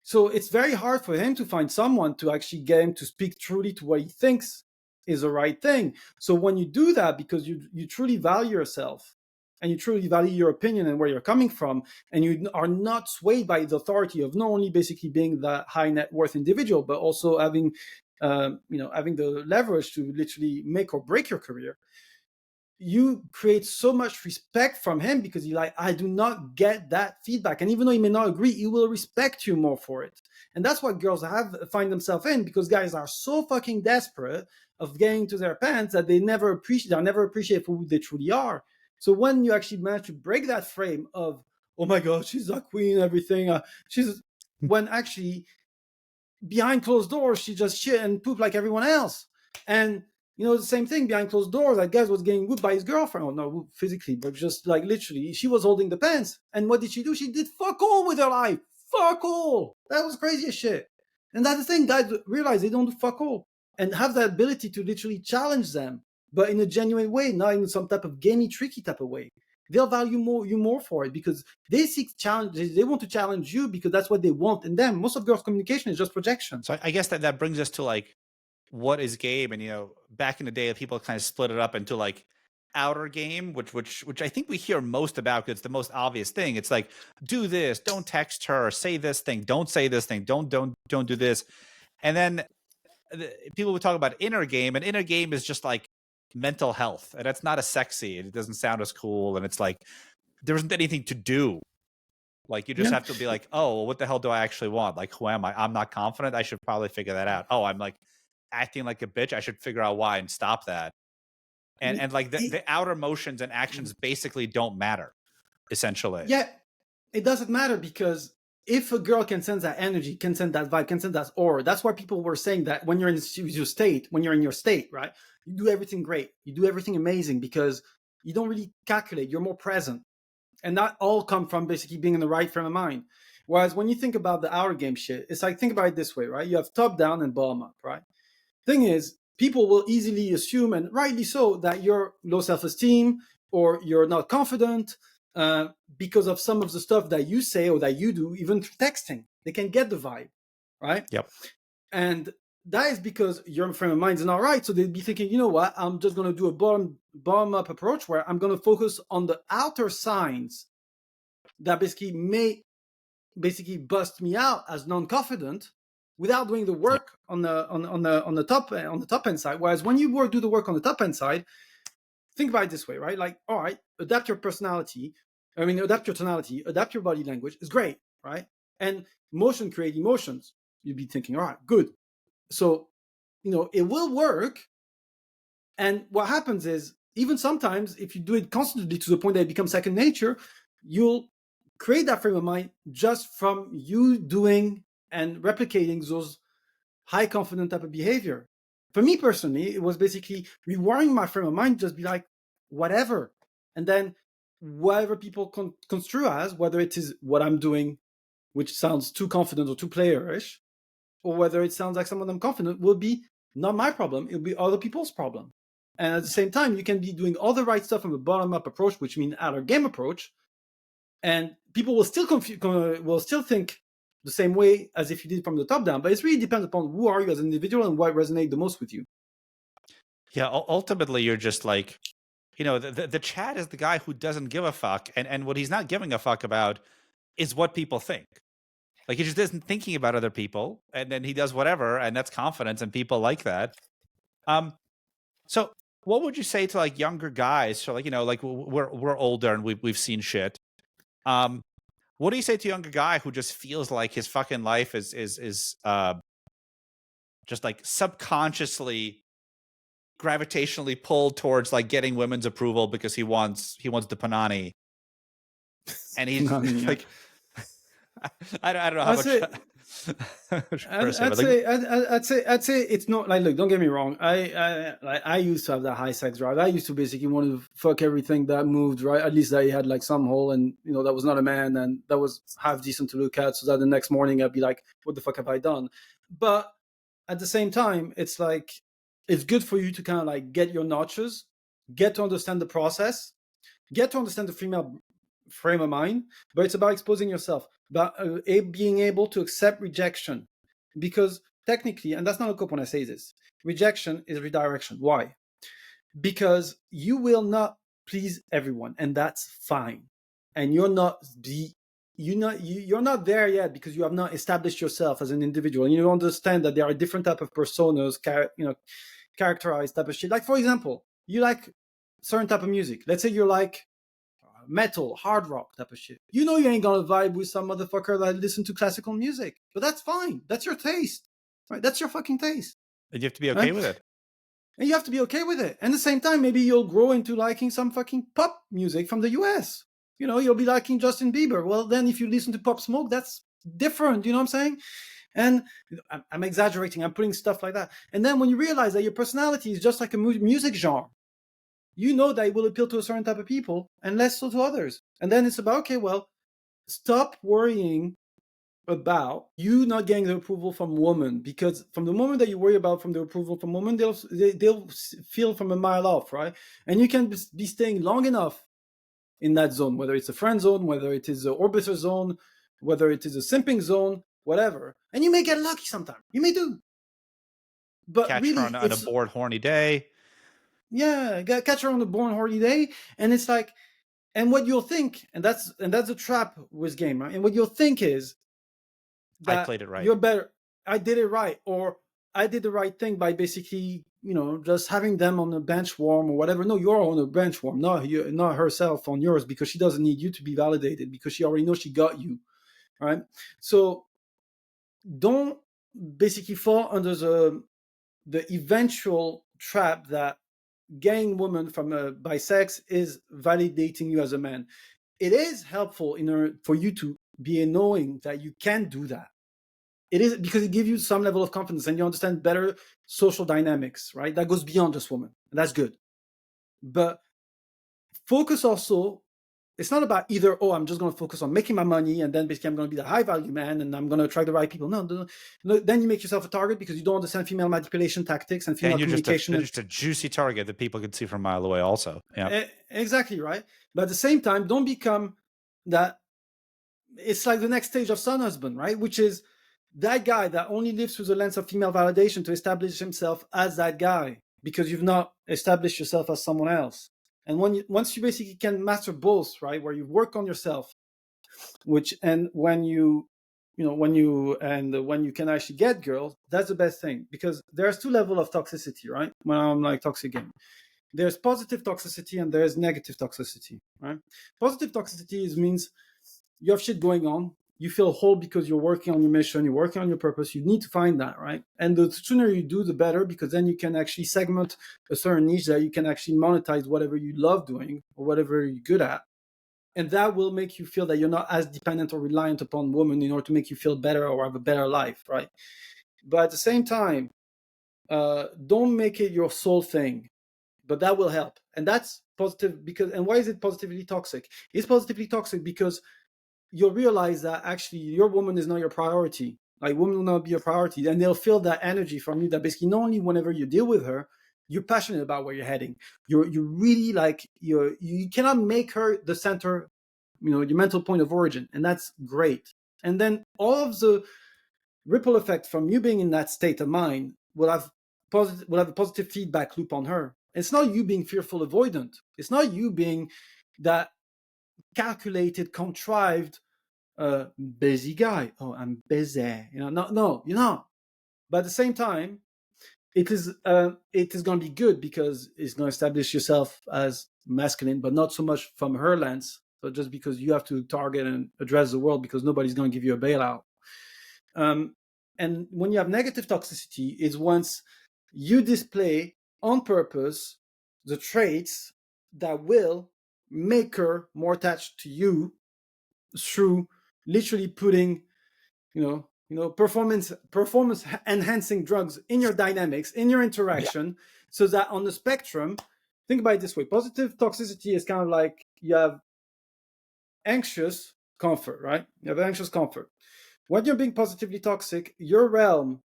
So it's very hard for him to find someone to actually get him to speak truly to what he thinks is the right thing. So when you do that, because you truly value yourself and you truly value your opinion and where you're coming from, and you are not swayed by the authority of not only basically being the high net worth individual, but also having having the leverage to literally make or break your career, you create so much respect from him because you're like, I do not get that feedback. And even though he may not agree, he will respect you more for it. And that's what girls find themselves in, because guys are so fucking desperate of getting to their pants that they're never appreciated for who they truly are. So when you actually manage to break that frame of, oh my God, she's a queen, everything, when actually behind closed doors, she just shit and poop like everyone else. And the same thing behind closed doors. I guess was getting whooped by his girlfriend. Oh, no, physically, but just like literally, she was holding the pants. And what did she do? She did fuck all with her life. Fuck all. That was crazy as shit. And that's the thing. Guys realize they don't do fuck all and have the ability to literally challenge them, but in a genuine way, not in some type of gamey, tricky type of way. They'll value you more for it because they seek challenges. They want to challenge you because that's what they want in them. Most of girls' communication is just projection. So I guess that brings us to like, what is game? And back in the day, people kind of split it up into like outer game, which I think we hear most about because it's the most obvious thing. It's like, do this, don't text her, say this thing, don't say this thing, don't do this. And then people would talk about inner game, and inner game is just like mental health, and it's not as sexy, and it doesn't sound as cool, and it's like there isn't anything to do. Like you just have to be like, oh, well, what the hell do I actually want? Like, who am I? I'm not confident. I should probably figure that out. Oh, I'm like acting like a bitch. I should figure out why and stop that. And like the outer motions and actions basically don't matter, essentially. Yeah, it doesn't matter because if a girl can sense that energy, can sense that vibe, can sense that aura, that's why people were saying that when you're in your state, right, you do everything great, you do everything amazing because you don't really calculate, you're more present. And that all come from basically being in the right frame of mind. Whereas when you think about the outer game shit, it's like, think about it this way, right? You have top down and bottom up, right? Thing is, people will easily assume, and rightly so, that you're low self-esteem or you're not confident because of some of the stuff that you say or that you do, even through texting. They can get the vibe, right? Yep. And that is because your frame of mind is not right. So they'd be thinking, you know what, I'm just going to do a bottom up approach where I'm going to focus on the outer signs that may bust me out as non-confident without doing the Yeah. work on the top end side. Whereas when you do the work on the top end side, think about it this way, right? Like, all right, adapt your personality. I mean, adapt your tonality, adapt your body language is great, right? And motion create emotions. You'd be thinking, all right, good. So, it will work. And what happens is, even sometimes, if you do it constantly to the point that it becomes second nature, you'll create that frame of mind just from you doing and replicating those high confident type of behavior. For me personally, it was basically rewiring my frame of mind, just be like, whatever. And then whatever people construe as, whether it is what I'm doing, which sounds too confident or too playerish, or whether it sounds like someone I'm confident, will be not my problem. It'll be other people's problem. And at the same time, you can be doing all the right stuff from a bottom-up approach, which means outer game approach, and people will still think the same way as if you did from the top down. But it really depends upon who are you as an individual and what resonates the most with you. Yeah, ultimately, you're just like, the Chad is the guy who doesn't give a fuck, and what he's not giving a fuck about is what people think. Like, he just isn't thinking about other people, and then he does whatever, and that's confidence, and people like that. So what would you say to like younger guys? So like, like we're older and we've seen shit. What do you say to a younger guy who just feels like his fucking life is just like subconsciously gravitationally pulled towards like getting women's approval because he wants the panani, and he's like, I don't know how much. I'd say it's not like, look, don't get me wrong. I used to have that high sex drive. I used to basically want to fuck everything that moved, right? At least that he had like some hole, and that was not a man, and that was half decent to look at, so that the next morning I'd be like, what the fuck have I done? But at the same time, it's like, it's good for you to kind of like get your notches, get to understand the process, get to understand the female frame of mind, but it's about exposing yourself, about being able to accept rejection. Because technically, and that's not a cop when I say this, rejection is redirection. Why? Because you will not please everyone, and that's fine. And you're not there yet because you have not established yourself as an individual. And you understand that there are different type of personas, characterized type of shit. Like, for example, you like certain type of music. Let's say you're like metal, hard rock type of shit. You ain't gonna vibe with some motherfucker that listen to classical music, but that's fine. That's your taste, right? That's your fucking taste. And you have to be okay with it. And you have to be okay with it. And at the same time, maybe you'll grow into liking some fucking pop music from the US. You'll be liking Justin Bieber. Well, then if you listen to Pop Smoke, that's different. You know what I'm saying? And I'm exaggerating. I'm putting stuff like that. And then when you realize that your personality is just like a music genre, that it will appeal to a certain type of people and less so to others. And then it's about, okay, well, stop worrying about you not getting the approval from women, because from the moment that you worry about from the approval from women, they'll feel from a mile off, right? And you can be staying long enough in that zone, whether it's a friend zone, whether it is an orbiter zone, whether it is a simping zone, whatever. And you may get lucky sometime. You may do. But Catch really, her on a bored, horny day. Yeah, catch her on a bored, horny day. And it's like, and what you'll think, and that's a trap with game, right? And what you'll think is that I played it right. You're better. I did it right, or I did the right thing by basically, just having them on a bench warm or whatever. No, you're on a bench warm, not herself on yours, because she doesn't need you to be validated, because she already knows she got you, right? So don't basically fall under the eventual trap that getting women by sex is validating you as a man. It is helpful for you to be knowing that you can do that. It is because it gives you some level of confidence and you understand better social dynamics, right? That goes beyond just women, and that's good. But focus also, it's not about either, I'm just going to focus on making my money and then basically I'm going to be the high value man and I'm going to attract the right people. No. Then you make yourself a target because you don't understand female manipulation tactics and female communication. You're just a juicy target that people can see from a mile away also. Yeah. Exactly, right? But at the same time, don't become that. It's like the next stage of son husband, right? Which is that guy that only lives through the lens of female validation to establish himself as that guy, because you've not established yourself as someone else. And once you basically can master both, right, where you work on yourself, when you can actually get girls, that's the best thing, because there's two levels of toxicity, right? When I'm like toxic game, there's positive toxicity and there's negative toxicity, right? Positive toxicity means you have shit going on, you feel whole because you're working on your mission, you're working on your purpose, you need to find that, right? And the sooner you do, the better, because then you can actually segment a certain niche that you can actually monetize whatever you love doing or whatever you're good at. And that will make you feel that you're not as dependent or reliant upon women in order to make you feel better or have a better life, right? But at the same time, don't make it your sole thing, but that will help. And that's positive because, and why is it positively toxic? It's positively toxic because you'll realize that actually your woman is not your priority. Like, woman will not be your priority, and they'll feel that energy from you, that basically not only whenever you deal with her, you're passionate about where you're heading. You're really like, you cannot make her the center, your mental point of origin, and that's great. And then all of the ripple effect from you being in that state of mind will have a positive feedback loop on her. It's not you being fearful, avoidant. It's not you being that calculated, contrived, busy guy. Oh, I'm busy. No, you're not. But at the same time, it is going to be good because it's going to establish yourself as masculine, but not so much from her lens. So just because you have to target and address the world, because nobody's going to give you a bailout. And when you have negative toxicity, is once you display on purpose the traits that will make her more attached to you through literally putting, performance enhancing drugs in your dynamics, in your interaction, so that on the spectrum, think about it this way: positive toxicity is kind of like you have anxious comfort, right? You have anxious comfort. When you're being positively toxic, your realm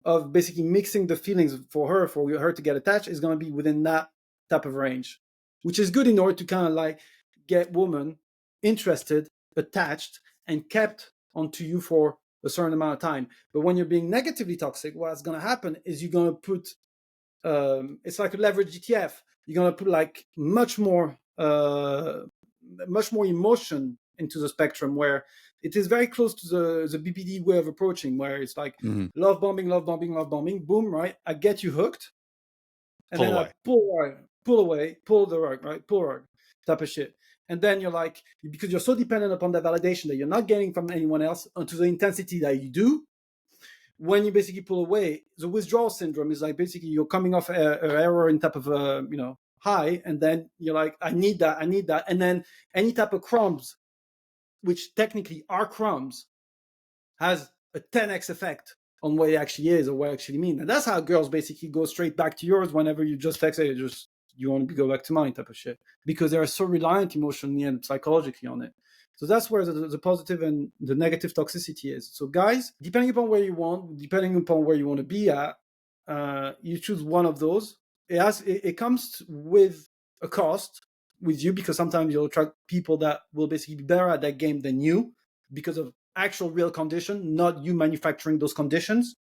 of basically mixing the feelings for her to get attached is going to be within that type of range, which is good in order to kind of like get women interested, attached, and kept onto you for a certain amount of time. But when you're being negatively toxic, what's going to happen is you're going to put, it's like a leverage ETF. You're going to put like much more emotion into the spectrum, where it is very close to the BPD way of approaching, where it's like love bombing, boom, right? I get you hooked, and Pull then away. I pull the rug, right? Pull rug type of shit. And then you're like, because you're so dependent upon that validation that you're not getting from anyone else onto the intensity that you do, when you basically pull away, the withdrawal syndrome is like basically you're coming off an error in type of high, and then you're like, I need that, and then any type of crumbs, which technically are crumbs, has a 10x effect on what it actually is or what it actually means. And that's how girls basically go straight back to yours whenever you just text, hey, you want to go back to mine type of shit, because they're so reliant emotionally and psychologically on it. So that's where the positive and the negative toxicity is. So guys, depending upon where you want to be at, you choose one of those. It comes with a cost with you, because sometimes you'll attract people that will basically be better at that game than you because of actual real condition, not you manufacturing those conditions.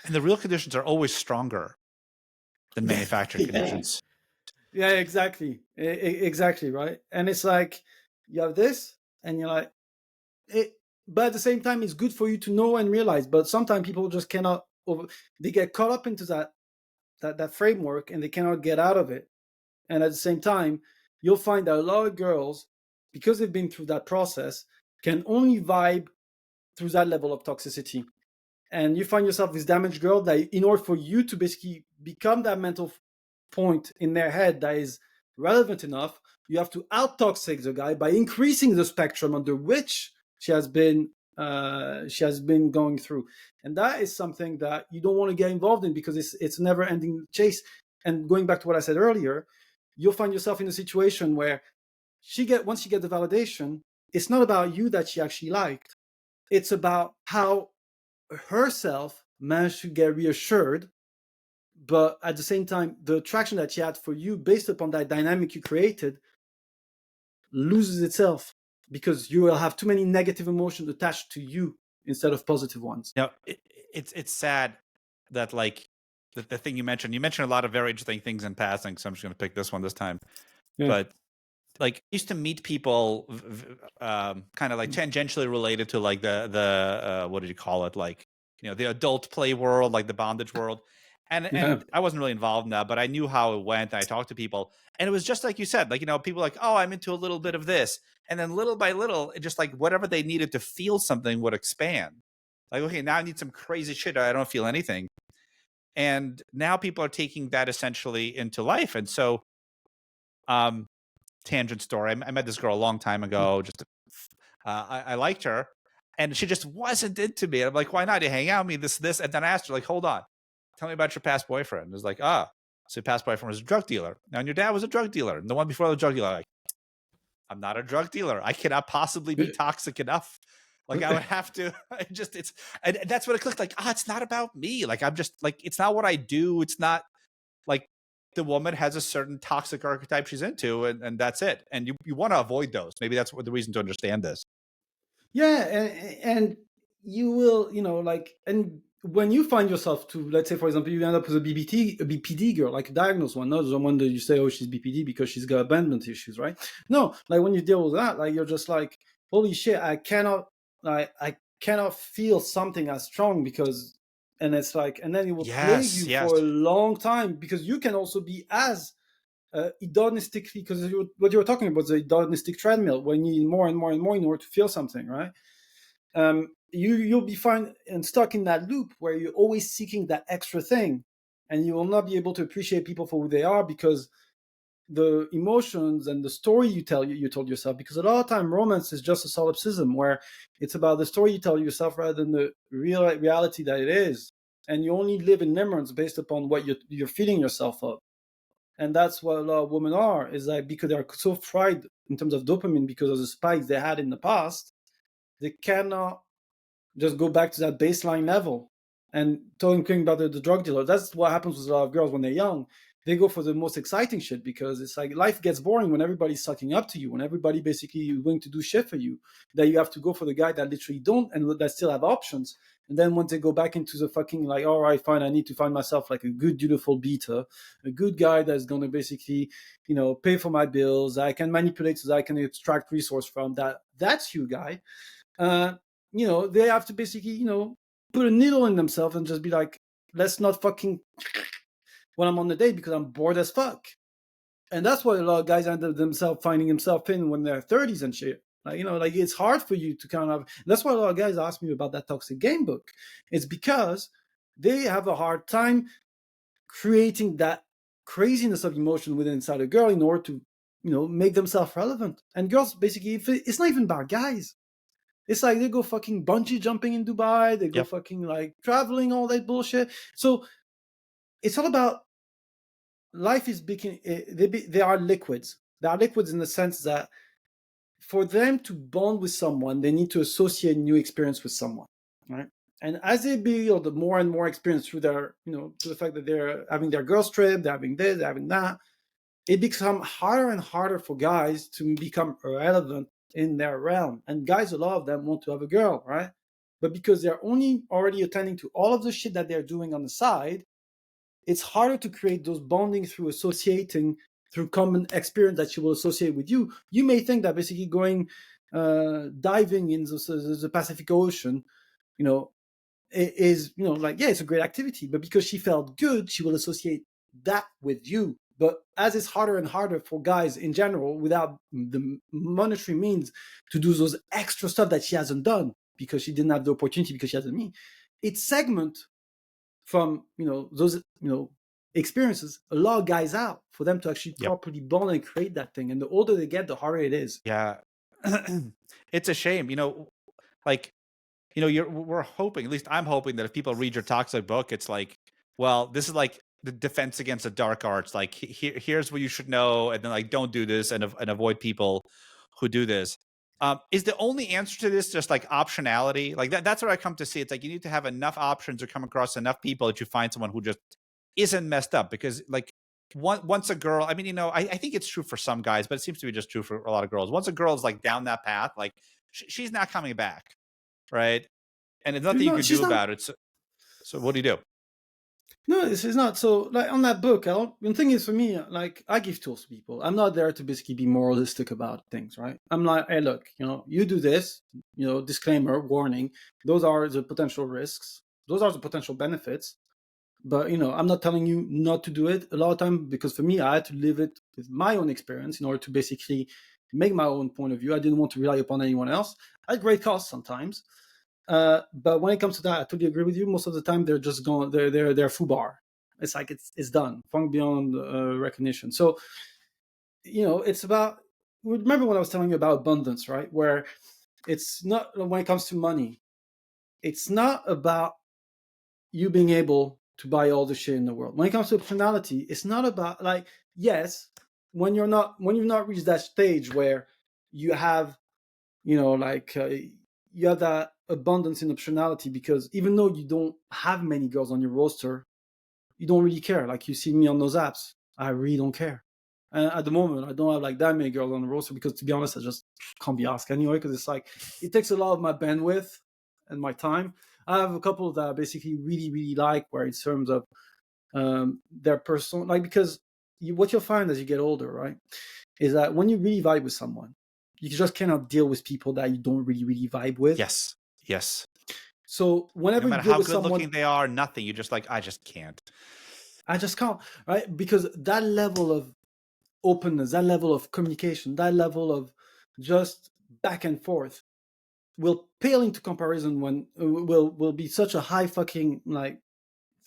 And the real conditions are always stronger than manufactured conditions. Yeah, exactly. Exactly, right? And it's like, you have this, and you're like, but at the same time, it's good for you to know and realize. But sometimes people just cannot, they get caught up into that framework, and they cannot get out of it. And at the same time, you'll find that a lot of girls, because they've been through that process, can only vibe through that level of toxicity. And you find yourself this damaged girl that, in order for you to basically become that mental point in their head that is relevant enough, you have to out-toxic the guy by increasing the spectrum under which she has been going through. And that is something that you don't want to get involved in, because it's a never-ending chase. And going back to what I said earlier, you'll find yourself in a situation where once she gets the validation, it's not about you that she actually liked. It's about how herself managed to get reassured, but at the same time, the attraction that she had for you based upon that dynamic you created loses itself, because you will have too many negative emotions attached to you instead of positive ones. Now, it's sad that like the thing you mentioned a lot of very interesting things in passing. So I'm just going to pick this one this time. Yeah. But like, I used to meet people kind of like tangentially related to like the what did you call it, like, you know, the adult play world, like the bondage world, Yeah. and I wasn't really involved in that, but I knew how it went, and I talked to people, and it was just like you said, like, you know, people like, oh, I'm into a little bit of this, and then little by little, it just like whatever they needed to feel something would expand. Like, okay, now I need some crazy shit, I don't feel anything, and now people are taking that essentially into life, and so um tangent story. I met this girl a long time ago. Just I liked her, and she just wasn't into me. And I'm like, why not? You hang out with me, this, and then I asked her, like, hold on, tell me about your past boyfriend. It was like, so your past boyfriend was a drug dealer. Now, and your dad was a drug dealer, and the one before the drug dealer. Like, I'm not a drug dealer. I cannot possibly be toxic enough. Like, I would have to. And that's what it clicked. Like, it's not about me. Like, I'm just like, it's not what I do. It's not like the woman has a certain toxic archetype she's into, and that's it. And you want to avoid those. Maybe that's what the reason to understand this. Yeah, and you will, like, and when you find yourself to, let's say, for example, you end up with a BPD girl, like a diagnosed one, not the one that you say, oh, she's BPD because she's got abandonment issues, right? No, like when you deal with that, like you're just like, holy shit, I cannot feel something as strong because, and it's like, and then it will plague Yes, you yes, for a long time because you can also be as hedonistically, because what you were talking about, the hedonistic treadmill, when you need more and more and more in order to feel something, right? You'll be fine and stuck in that loop where you're always seeking that extra thing, and you will not be able to appreciate people for who they are because the emotions and the story you told yourself. Because a lot of time romance is just a solipsism where it's about the story you tell yourself rather than the reality that it is, and you only live in limerence based upon what you're feeding yourself of. And that's what a lot of women are, is like, because they're so fried in terms of dopamine because of the spikes they had in the past, they cannot just go back to that baseline level. And talking about the drug dealer, that's what happens with a lot of girls when they're young. They go for the most exciting shit because it's like life gets boring when everybody's sucking up to you, when everybody basically is willing to do shit for you, that you have to go for the guy that literally don't and that still have options. And then once they go back into the fucking, like, all right, fine, I need to find myself like a good, dutiful beater, a good guy that's going to basically, pay for my bills, I can manipulate so that I can extract resource from that. That's you, guy. Uh, they have to basically, put a needle in themselves and just be like, let's not fucking when I'm on the date because I'm bored as fuck. And that's why a lot of guys end up finding themselves in when they're 30s and shit. Like it's hard for you to kind of. That's why a lot of guys ask me about that Toxic Game book. It's because they have a hard time creating that craziness of emotion within inside a girl in order to, make themselves relevant. And girls, basically, it's not even about guys. It's like they go fucking bungee jumping in Dubai. They go yep, fucking like traveling, all that bullshit. So it's all about life is becoming. They are liquids. They are liquids in the sense that for them to bond with someone, they need to associate new experience with someone, right? And as they build more and more experience through their, to the fact that they're having their girls trip, they're having this, they're having that, it becomes harder and harder for guys to become relevant in their realm. And guys, a lot of them want to have a girl, right? But because they're only already attending to all of the shit that they're doing on the side, it's harder to create those bonding through associating through common experience that she will associate with you. You may think that basically going diving in the Pacific Ocean, is, like, yeah, it's a great activity, but because she felt good, she will associate that with you. But as it's harder and harder for guys in general, without the monetary means to do those extra stuff that she hasn't done because she didn't have the opportunity because she hasn't me, it's segment from those experiences a lot of guys out for them to actually yep, properly bond and create that thing. And the older they get, the harder it is. yeah. It's a shame, like, we're hoping, at least I'm hoping, that if people read your toxic book, it's like, well, this is like the defense against the dark arts. Like, here's what you should know, and then like, don't do this, and avoid people who do this. Is the only answer to this just like optionality? Like that's what I come to see. It's like you need to have enough options or come across enough people that you find someone who just isn't messed up. Because like once a girl, I mean, I think it's true for some guys, but it seems to be just true for a lot of girls. Once a girl is like down that path, like she's not coming back, right? and there's nothing you could She's do not. about it. So what do you do? No, this is not. So, like on that book, I don't. The thing is, for me, like I give tools to people. I'm not there to basically be moralistic about things, right? I'm like, hey, look, you do this. Disclaimer, warning. Those are the potential risks. Those are the potential benefits. But I'm not telling you not to do it. A lot of time, because for me, I had to live it with my own experience in order to basically make my own point of view. I didn't want to rely upon anyone else at great cost sometimes. But when it comes to that, I totally agree with you. Most of the time, they're just going. They're foobar. It's like it's done, far beyond recognition. So it's about. Remember when I was telling you about abundance, right? Where it's not when it comes to money. It's not about you being able to buy all the shit in the world. When it comes to optionality, it's not about like yes, when you've not reached that stage where you have you have that abundance in optionality, because even though you don't have many girls on your roster, you don't really care. Like you see me on those apps, I really don't care. And at the moment, I don't have like that many girls on the roster because, to be honest, I just can't be asked anyway. Because it's like it takes a lot of my bandwidth and my time. I have a couple that I basically really, really like, where in terms of their personal, like because what you'll find as you get older, right, is that when you really vibe with someone, you just cannot deal with people that you don't really, really vibe with. Yes. Yes. So No whenever you matter deal how with good someone, looking they are, nothing. You're just like, I just can't. I just can't, right? Because that level of openness, that level of communication, that level of just back and forth will pale into comparison when will be such a high fucking like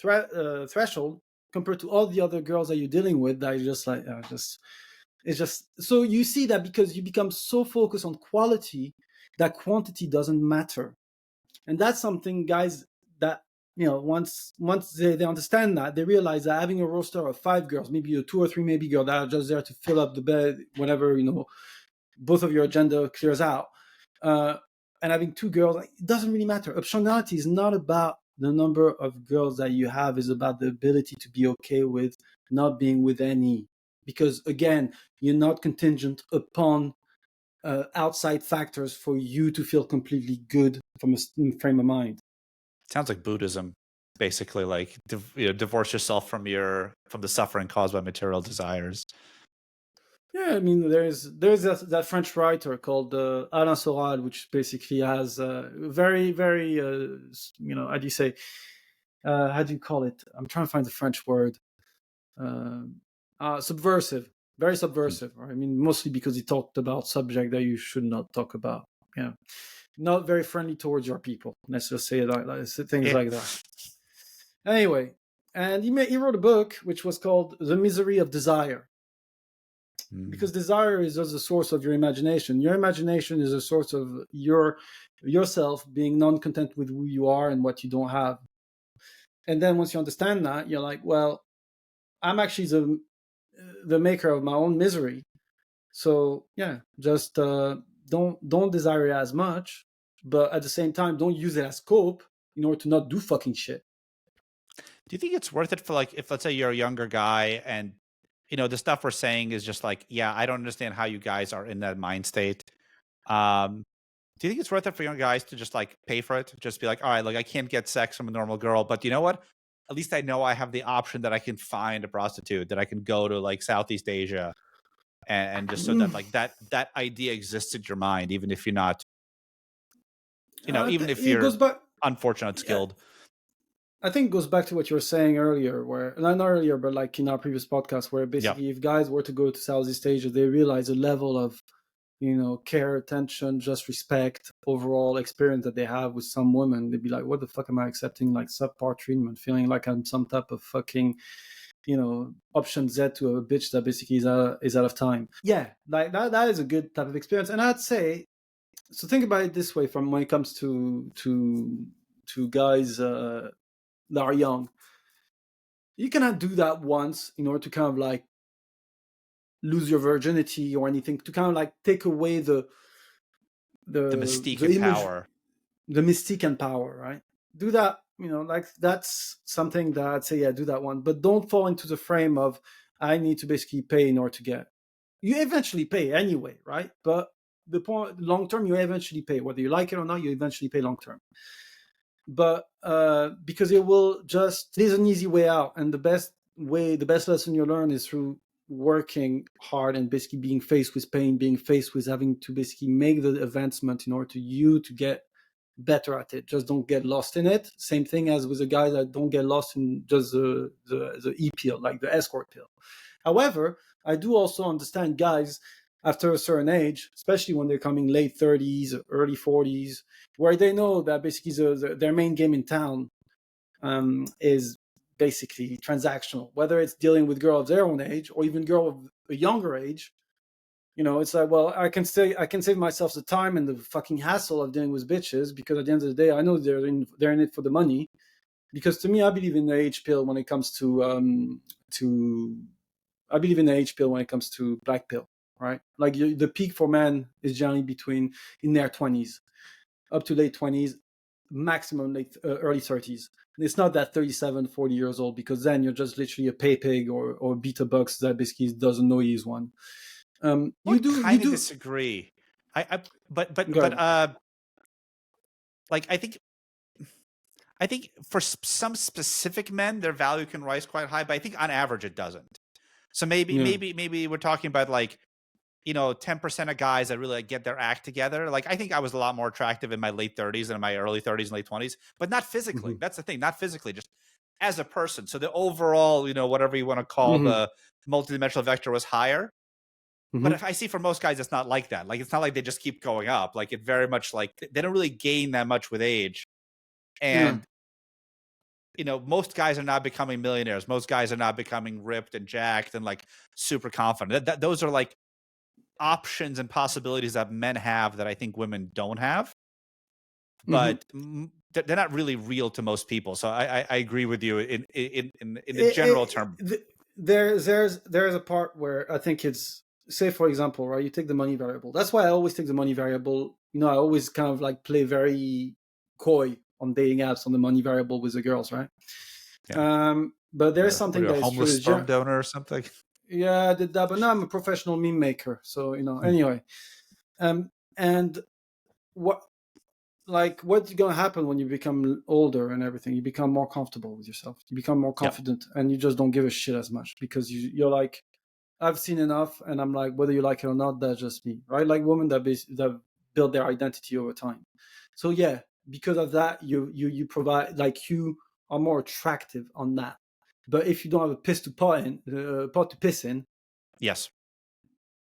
threshold compared to all the other girls that you're dealing with that you're just like it's just so you see that because you become so focused on quality that quantity doesn't matter. And that's something, guys, that once they understand that, they realize that having a roster of 5 girls, maybe a 2 or 3 maybe girl that are just there to fill up the bed whenever both of your agenda clears out, uh, and having 2 girls, like, it doesn't really matter. Optionality is not about the number of girls that you have, is about the ability to be okay with not being with any, because again, you're not contingent upon outside factors for you to feel completely good from a frame of mind. Sounds like Buddhism, basically. Like divorce yourself from the suffering caused by material desires. Yeah, I mean, there's that French writer called Alain Soral, which basically has very, very, how do you say, how do you call it? I'm trying to find the French word. Uh, Subversive, very Hmm. subversive. Right? I mean, mostly because he talked about subject that you should not talk about. Yeah, not very friendly towards your people. Let's just say it things Yeah. like that. Anyway, and he wrote a book which was called The Misery of Desire. Mm. Because desire is just a source of your imagination. Your imagination is a source of yourself being non-content with who you are and what you don't have. And then once you understand that, you're like, well, I'm actually the maker of my own misery. So yeah, just don't desire it as much, but at the same time, don't use it as scope in order to not do fucking shit. Do you think it's worth it for, like, if let's say you're a younger guy and the stuff we're saying is just like, yeah, I don't understand how you guys are in that mind state. Do you think it's worth it for young guys to just like pay for it? Just be like, all right, like I can't get sex from a normal girl, but you know what? At least I know I have the option that I can find a prostitute, that I can go to like Southeast Asia, and just so that like that idea exists in your mind, even if you're not, even if It you're goes back. unfortunate Yeah, skilled. I think it goes back to what you were saying earlier, where not earlier, but like in our previous podcast, where Yeah. basically if guys were to go to Southeast Asia, they realize the level of care, attention, just respect, overall experience that they have with some women. They'd be like, "What the fuck am I accepting? Like subpar treatment, feeling like I'm some type of fucking option Z to a bitch that basically is out of time." Yeah, like that is a good type of experience, and I'd say so. Think about it this way: from when it comes to guys that are young, you cannot do that once in order to kind of like lose your virginity or anything, to kind of like take away The mystique the and image, power. the mystique and power, right? Do that, like that's something that I'd say, yeah, do that one, but don't fall into the frame of I need to basically pay in order to get. You eventually pay anyway, right? But the point, long term, you eventually pay, whether you like it or not. You eventually pay long term. but because it will just, there's an easy way out, and the best lesson you learn is through working hard and basically being faced with pain, being faced with having to basically make the advancement in order to you to get better at it. Just don't get lost in it. Same thing as with the guys that don't get lost in just the E pill, like the escort pill. However, I do also understand guys after a certain age, especially when they're coming late 30s, early 40s, where they know that basically their main game in town is basically transactional, whether it's dealing with girls of their own age or even girl of a younger age. It's like, well, I can save myself the time and the fucking hassle of dealing with bitches, because at the end of the day, I know they're in it for the money. Because to me, I believe in the age pill when it comes to I believe in the age pill when it comes to black pill, right? Like the peak for men is generally between in their 20s, up to late 20s, maximum late early 30s. And it's not that 37, 40 years old, because then you're just literally a pay pig or beta bucks that basically doesn't know he's one. I would kind of disagree. Go ahead. Like I think for some specific men, their value can rise quite high, but I think on average it doesn't. So maybe we're talking about like, 10% of guys that really like get their act together. Like I think I was a lot more attractive in my late 30s than in my early 30s and late 20s, but not physically. Mm-hmm. That's the thing, not physically, just as a person. So the overall, whatever you want to call Mm-hmm. the multidimensional vector was higher. But Mm-hmm. if I see for most guys, it's not like that. Like it's not like they just keep going up. Like it very much like they don't really gain that much with age. Yeah. And most guys are not becoming millionaires. Most guys are not becoming ripped and jacked and like super confident. Those are like options and possibilities that men have that I think women don't have. Mm-hmm. But they're not really real to most people. So I agree with you in the general term. There's a part where I think it's, say for example, right, you take the money variable. That's why I always take the money variable. I always kind of like play very coy on dating apps on the money variable with the girls, right? Yeah. But there's What are something you, a that is true homeless is sperm donor or something? yeah, I did that, but now I'm a professional meme maker. So anyway, and what what's going to happen when you become older and everything? You become more comfortable with yourself. You become more Yep. confident, and you just don't give a shit as much, because you're like, I've seen enough, and I'm like, whether you like it or not, that's just me, right? Like women that build their identity over time. So yeah, because of that, you provide, like, you are more attractive on that. But if you don't have a pot to piss in, Yes.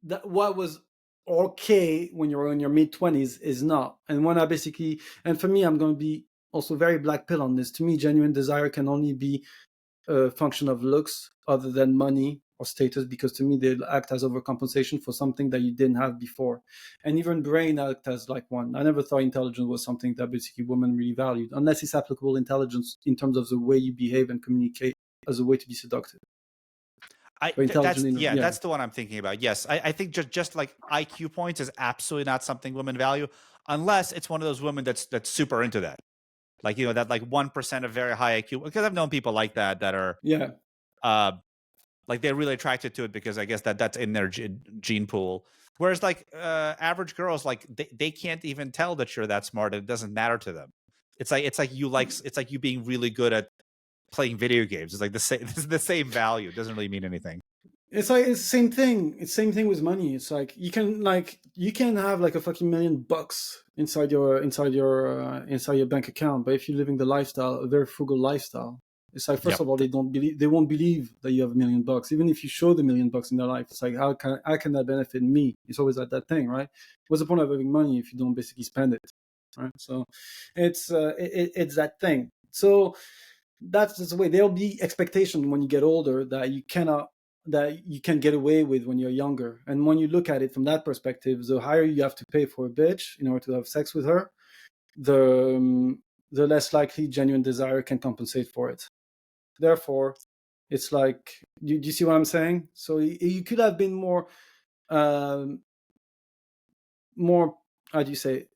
that what was okay when you're in your mid-20s is not. And when I basically, and for me, I'm going to be also very black pill on this. To me, genuine desire can only be a function of looks other than money or status, because to me they act as overcompensation for something that you didn't have before. And even brain act as like one. I never thought intelligence was something that basically women really valued, unless it's applicable intelligence in terms of the way you behave and communicate as a way to be seductive. But intelligent, yeah. That's the one I'm thinking about. Yes, I think just like IQ points is absolutely not something women value, unless it's one of those women that's super into that. Like that like 1% of very high IQ. Because I've known people like that are Yeah. uh like they're really attracted to it because I guess that's in their gene pool. Whereas like average girls, like they can't even tell that you're that smart. It doesn't matter to them. It's like you being really good at playing video games. It's like the same. It's the same value. It doesn't really mean anything. It's like it's the same thing. It's the same thing with money. It's like you can have like a fucking $1,000,000 inside your bank account, but if you're living the lifestyle, a very frugal lifestyle, it's like, first Yep. of all, they won't believe that you have $1,000,000, even if you show the $1,000,000 in their life. It's like, how can that benefit me? It's always like that thing, right? What's the point of having money if you don't basically spend it, right? So it's that thing. So that's just the way. There'll be expectation when you get older that you can get away with when you're younger. And when you look at it from that perspective, the higher you have to pay for a bitch in order to have sex with her, the less likely genuine desire can compensate for it. Therefore, it's like, do you see what I'm saying? So you could have been more how do you say,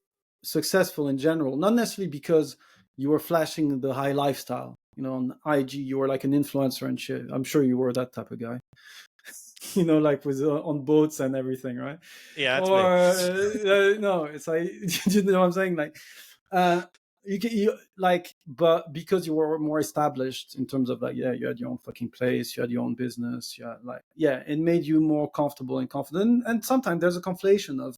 successful in general, not necessarily because you were flashing the high lifestyle. On IG, you were like an influencer and shit. I'm sure you were that type of guy. Like with on boats and everything, right? Yeah, that's me. Or no, it's like, you know what I'm saying? Like, but because you were more established in terms of like, yeah, you had your own fucking place, you had your own business, it made you more comfortable and confident. And sometimes there's a conflation of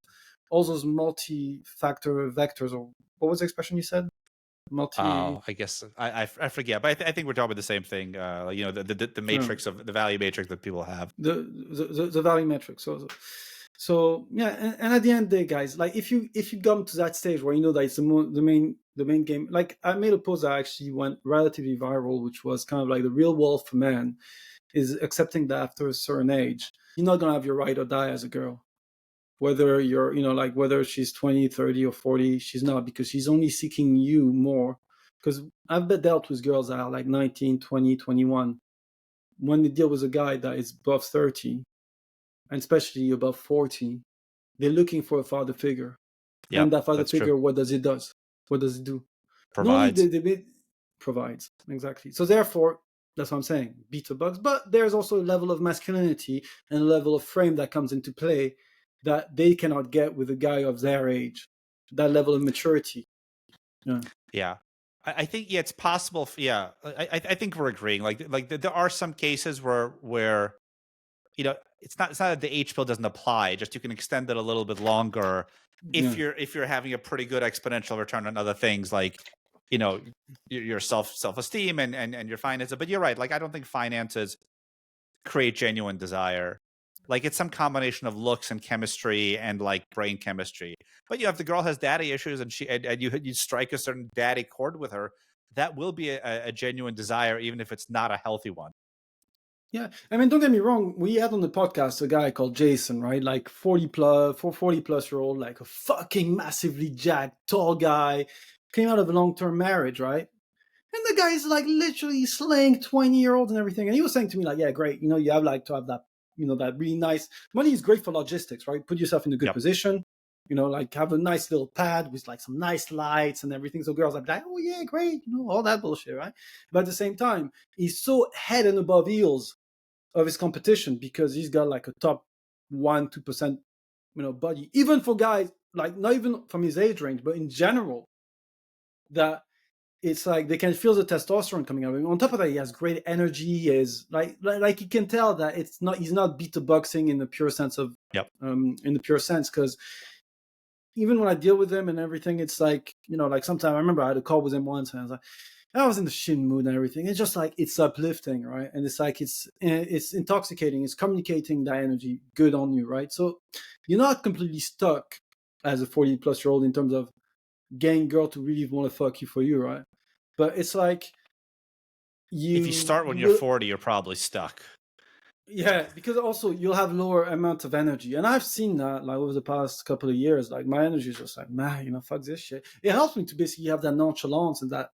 all those multi-factor vectors, or what was the expression you said? Multi. I guess I forget, but I think we're talking about the same thing. The Yeah. matrix of the value matrix that people have. The value metric. So yeah, and at the end of the day, guys, like if you come to that stage where you know that it's the main game. Like I made a post that actually went relatively viral, which was kind of like the real world for men is accepting that after a certain age, you're not gonna have your ride or die as a girl. Whether you're, like whether she's 20, 30, or 40, she's not, because she's only seeking you more. Because I've dealt with girls that are like 19, 20, 21. When they deal with a guy that is above 30, and especially above 40, they're looking for a father figure. And Yep, that father that's true. figure, what does it does? What does it do? Not only Provides. the provides, exactly. So therefore, that's what I'm saying, beta bugs. But there's also a level of masculinity and a level of frame that comes into play that they cannot get with a guy of their age. That level of maturity. Yeah. Yeah. I think it's possible. I think we're agreeing. Like there are some cases where it's not that the H pill doesn't apply. Just you can extend it a little bit longer Yeah. if you're having a pretty good exponential return on other things like your self esteem and your finances. But you're right. Like I don't think finances create genuine desire. Like it's some combination of looks and chemistry and like brain chemistry. But if the girl has daddy issues and you strike a certain daddy chord with her, that will be a genuine desire, even if it's not a healthy one. Yeah, I mean, don't get me wrong. We had on the podcast a guy called Jason, right? Like 40 plus year old, like a fucking massively jacked, tall guy, came out of a long term marriage, right? And the guy's like literally slaying 20-year-olds and everything. And he was saying to me, like, yeah, great. You have like to have that, that really nice money is great for logistics, right? Put yourself in a good Yep. position, like have a nice little pad with like some nice lights and everything. So girls are like, oh yeah, great, all that bullshit, right? But at the same time, he's so head and above heels of his competition because he's got like a top 1-2%, body, even for guys like not even from his age range, but in general, that it's like they can feel the testosterone coming out of him. On top of that, he has great energy. He is like you can tell that he's not beta boxing in the pure sense of Yep. in the pure sense, because even when I deal with him and everything, it's like like sometimes I remember I had a call with him once and I was in the shin mood and everything. It's just like it's uplifting, right? And it's like it's intoxicating. It's communicating that energy good on you, right? So you're not completely stuck as a 40-plus-year-old in terms of getting girl to really want to fuck you for you, right? But it's like If you start when you you're will, 40, you're probably stuck. yeah, because also you'll have lower amount of energy, and I've seen that like over the past couple of years. Like my energy is just like, man, fuck this shit. It helps me to basically have that nonchalance and that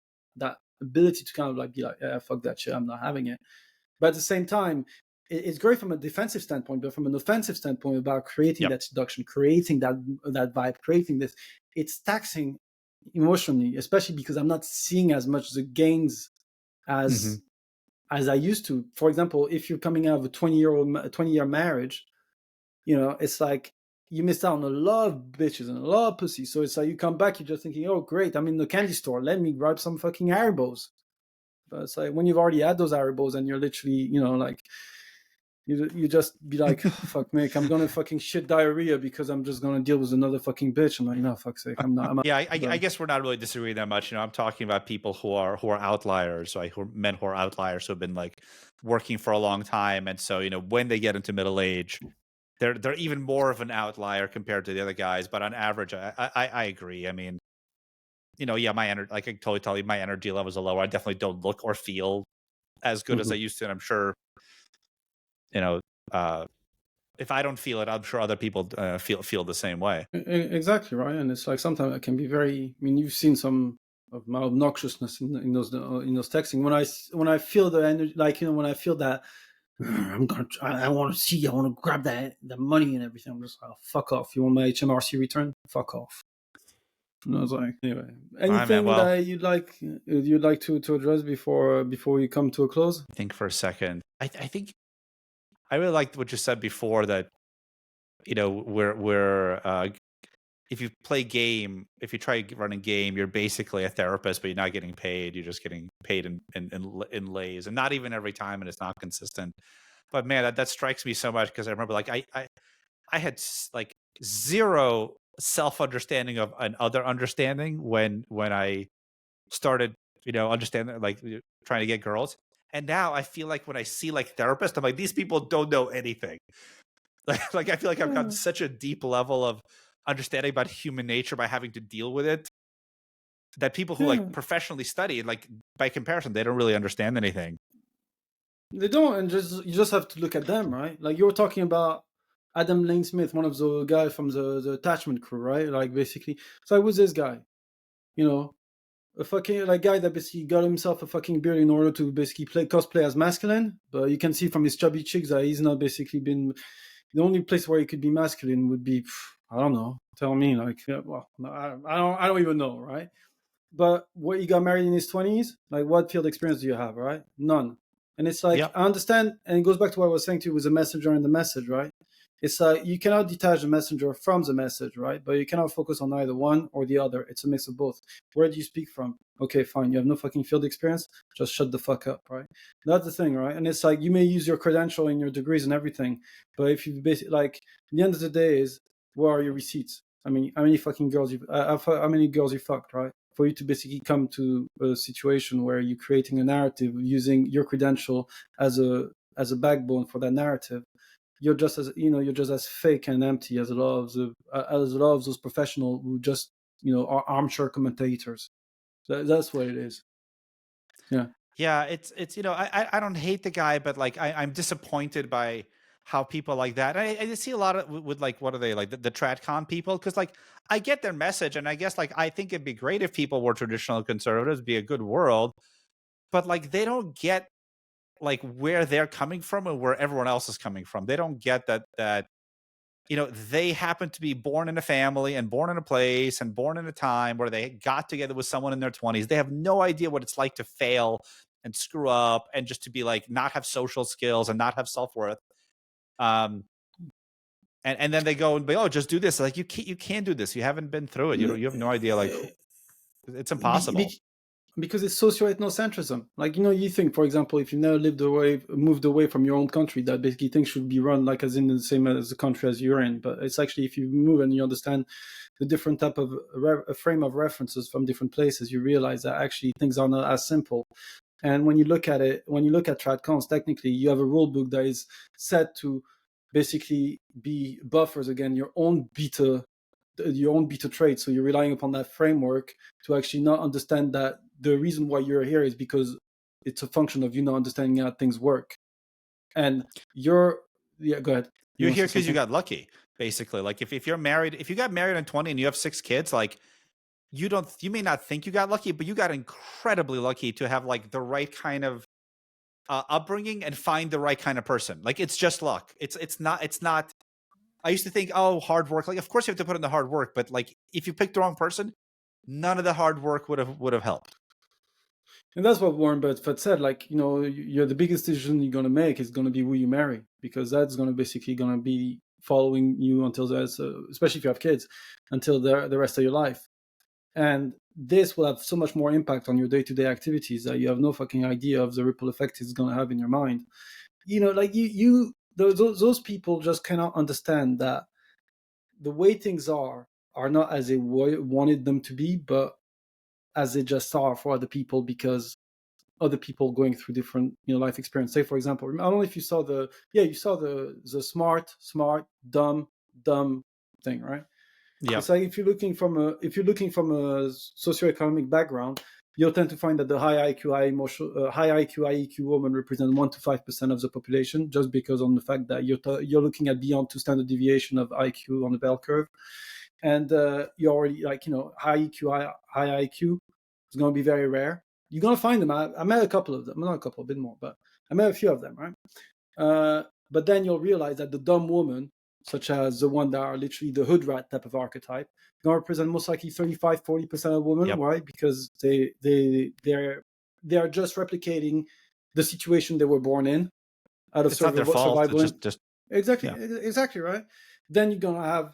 ability to kind of like be like, yeah, fuck that shit, I'm not having it. But at the same time, it's great from a defensive standpoint, but from an offensive standpoint, about creating Yep. that seduction, creating that vibe, creating this, it's taxing emotionally, especially because I'm not seeing as much the gains Mm-hmm. as I used to. For example, if you're coming out of a 20-year marriage, it's like you missed out on a lot of bitches and a lot of pussy. So it's like you come back, you're just thinking, oh great, I'm in the candy store, let me grab some fucking Haribos. But it's like when you've already had those Haribos and you're literally, like you just be like, fuck me, I'm gonna fucking shit diarrhea because I'm just gonna deal with another fucking bitch. I'm like, no, fuck's sake, I'm not. Yeah, I guess we're not really disagreeing that much. I'm talking about people who are outliers, like men who are outliers who have been like working for a long time, and so when they get into middle age, they're even more of an outlier compared to the other guys. But on average, I agree. I mean, yeah, my energy, like I can totally tell you, my energy levels are lower. I definitely don't look or feel as good as I Mhm. used to, and I'm sure, you know, uh, if I don't feel it, I'm sure other people feel the same way. Exactly right, and it's like sometimes it can be very. I mean, you've seen some of my obnoxiousness in those texting. When I feel the energy, like when I feel that I want to see, I want to grab the money and everything. I'm just like, oh, fuck off. You want my HMRC return? Fuck off. And I was like, anyway, All right, man. anything Well, that you'd like to address before we come to a close? think for a second. I think I really liked what you said before that we're if you play game, if you try running game, you're basically a therapist, but you're not getting paid. You're just getting paid in lays, and not even every time, and it's not consistent. But man, that strikes me so much because I remember like I had like zero self understanding of an other understanding when I started, understanding like trying to get girls. And now I feel like when I see like therapists, I'm like, these people don't know anything. Like I feel like I've gotten Yeah, such a deep level of understanding about human nature by having to deal with it that people who like yeah. professionally study, like by comparison, they don't really understand anything. They don't, and just you just have to look at them, right? Like you were talking about Adam Lane Smith, one of the guys from the attachment crew, right? Like basically, so I was this guy, you know, a fucking like guy that basically got himself a fucking beard in order to basically play cosplay as masculine. But you can see from his chubby cheeks that he's not basically been. The only place where he could be masculine would be, I don't know. Tell me, like, yeah, well, no, I don't even know, right? But what, you got married in his 20s? Like, what field experience do you have, right? None. And it's like, Yep. I understand, and it goes back to what I was saying to you with the messenger and the message, right? It's like you cannot detach the messenger from the message, right? But you cannot focus on either one or the other. It's a mix of both. Where do you speak from? Okay, fine. You have no fucking field experience. Just shut the fuck up, right? That's the thing, right? And it's like you may use your credential and your degrees and everything, but if you basically like, the end of the day is, where are your receipts? I mean, how many fucking girls you, how many girls you fucked, right? For you to basically come to a situation where you're creating a narrative using your credential as a backbone for that narrative, you're just as, you're just as fake and empty as a lot of those professionals who just, are armchair commentators. That's what it is. Yeah. Yeah, it's I don't hate the guy, but like I'm disappointed by how people like that. I see a lot of with like what are they like the tradcon people because like I get their message, and I guess like I think it'd be great if people were traditional conservatives, be a good world, but like they don't get like where they're coming from and where everyone else is coming from. They don't get that they happen to be born in a family and born in a place and born in a time where they got together with someone in their 20s. They have no idea what it's like to fail and screw up and just to be like not have social skills and not have self-worth. Um and then they go and be, oh, just do this. Like you can't do this. You haven't been through it. You have no idea. Like it's Be- impossible. be- because it's socio-ethnocentrism. Like, you think, for example, if you've never moved away from your own country, that basically things should be run like as in the same as the country as you're in. But it's actually, if you move and you understand the different type of a frame of references from different places, you realize that actually things are not as simple. And when you look at it, when you look at tradcons, technically you have a rule book that is set to basically be buffers against your own beta trait. So you're relying upon that framework to actually not understand that the reason why you're here is because it's a function of you not understanding how things work. And you're, yeah, go ahead. You You're want to here say because you something? got lucky, basically. Like if you're married, if you got married at 20 and you have 6 kids, like you may not think you got lucky, but you got incredibly lucky to have like the right kind of upbringing and find the right kind of person. Like it's just luck. It's not. I used to think, oh, hard work. Like of course you have to put in the hard work, but like if you pick the wrong person, none of the hard work would have helped. And that's what Warren Buffett said. Like, you're the biggest decision you're going to make is going to be who you marry, because that's going to basically going to be following you until there's, especially if you have kids, until the rest of your life. And this will have so much more impact on your day-to-day activities that you have no fucking idea of the ripple effect it's going to have in your mind. Like those people just cannot understand that the way things are not as they wanted them to be, but as they just are for other people, because other people going through different life experience. Say, for example, I don't know if you saw the smart dumb thing, right? It's Yep. like if you're looking from a socioeconomic background, you'll tend to find that the high IQ, high EQ women represent 1 to 5% of the population, just because on the fact that you're looking at beyond 2 standard deviation of IQ on the bell curve, and you're already like high EQ, high IQ is going to be very rare. You're going to find them. I met a couple of them, not a couple, a bit more, but I met a few of them, right? But then you'll realize that the dumb woman, such as the one that are literally the hood rat type of archetype, going to represent most likely 35-40% of women. Yep. Why? Because they are just replicating the situation they were born in, out of It's not their fault. It's survival. just Exactly, yeah. exactly right. Then you're gonna have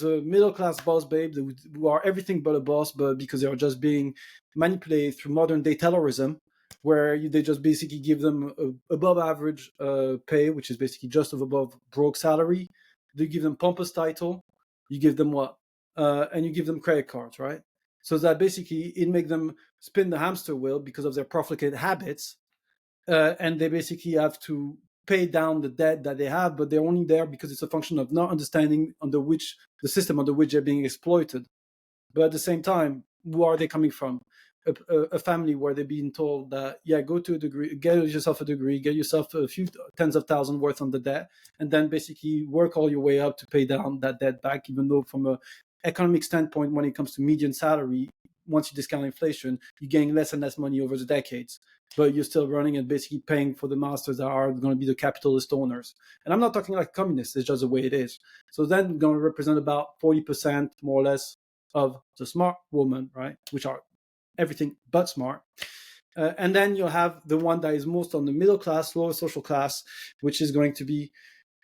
the middle class boss babe who are everything but a boss, but because they are just being manipulated through modern day Taylorism, where they just basically give them above average pay, which is basically just above broke salary. They give them pompous title. You give them what? And you give them credit cards, right? So that basically it make them spin the hamster wheel because of their profligate habits, and they basically have to pay down the debt that they have, but they're only there because it's a function of not understanding under which the system under which they're being exploited. But at the same time, who are they coming from? A family where they're being told that, yeah, go to a degree, get yourself a degree, get yourself a few tens of thousands worth on the debt, and then basically work all your way up to pay down that debt back, even though from a economic standpoint, when it comes to median salary, once you discount inflation, you're getting less and less money over the decades, but you're still running and basically paying for the masters that are going to be the capitalist owners. And I'm not talking like communists, it's just the way it is. So then going to represent about 40% more or less of the smart woman, right? Which are everything but smart. And then you'll have the one that is most on the middle class, lower social class, which is going to be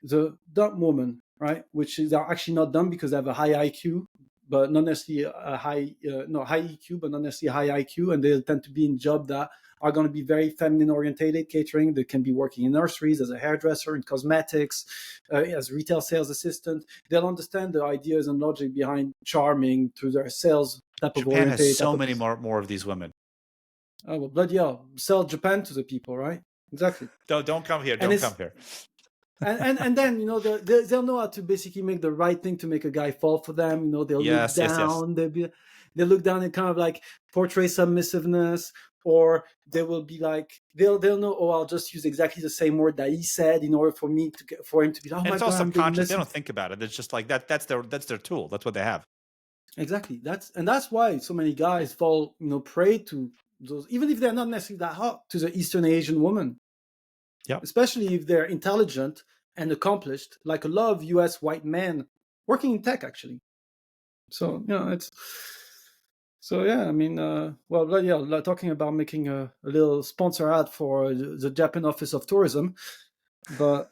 the dumb woman, right? Which is are actually not dumb because they have a high IQ, but not necessarily a high EQ, but not necessarily a high IQ, and they tend to be in jobs that are going to be very feminine orientated, catering. They can be working in nurseries, as a hairdresser, in cosmetics, as retail sales assistant. They'll understand the ideas and logic behind charming through their sales type of Japan has orientated type so of many business. more of these women. Oh, well, bloody hell, sell Japan to the people, right? Exactly. Don't come here. And Don't it's come here. and then they'll know how to basically make the right thing to make a guy fall for them. They'll look Yes, yes, yes. down. They look down and kind of like portray submissiveness, or they will be like they'll know. Oh, I'll just use exactly the same word that he said in order for me to get for him to be like, oh And my it's all god, I'm being subconscious. They listened. don't think about it. It's just like that. That's their tool. That's what they have. Exactly. That's why so many guys fall prey to those, even if they're not necessarily that hot, to the Eastern Asian woman, Yep. especially if they're intelligent and accomplished, like a lot of US white men working in tech, actually. So, it's. So, yeah, I mean, well, yeah, talking about making a little sponsor ad for the Japan Office of Tourism, but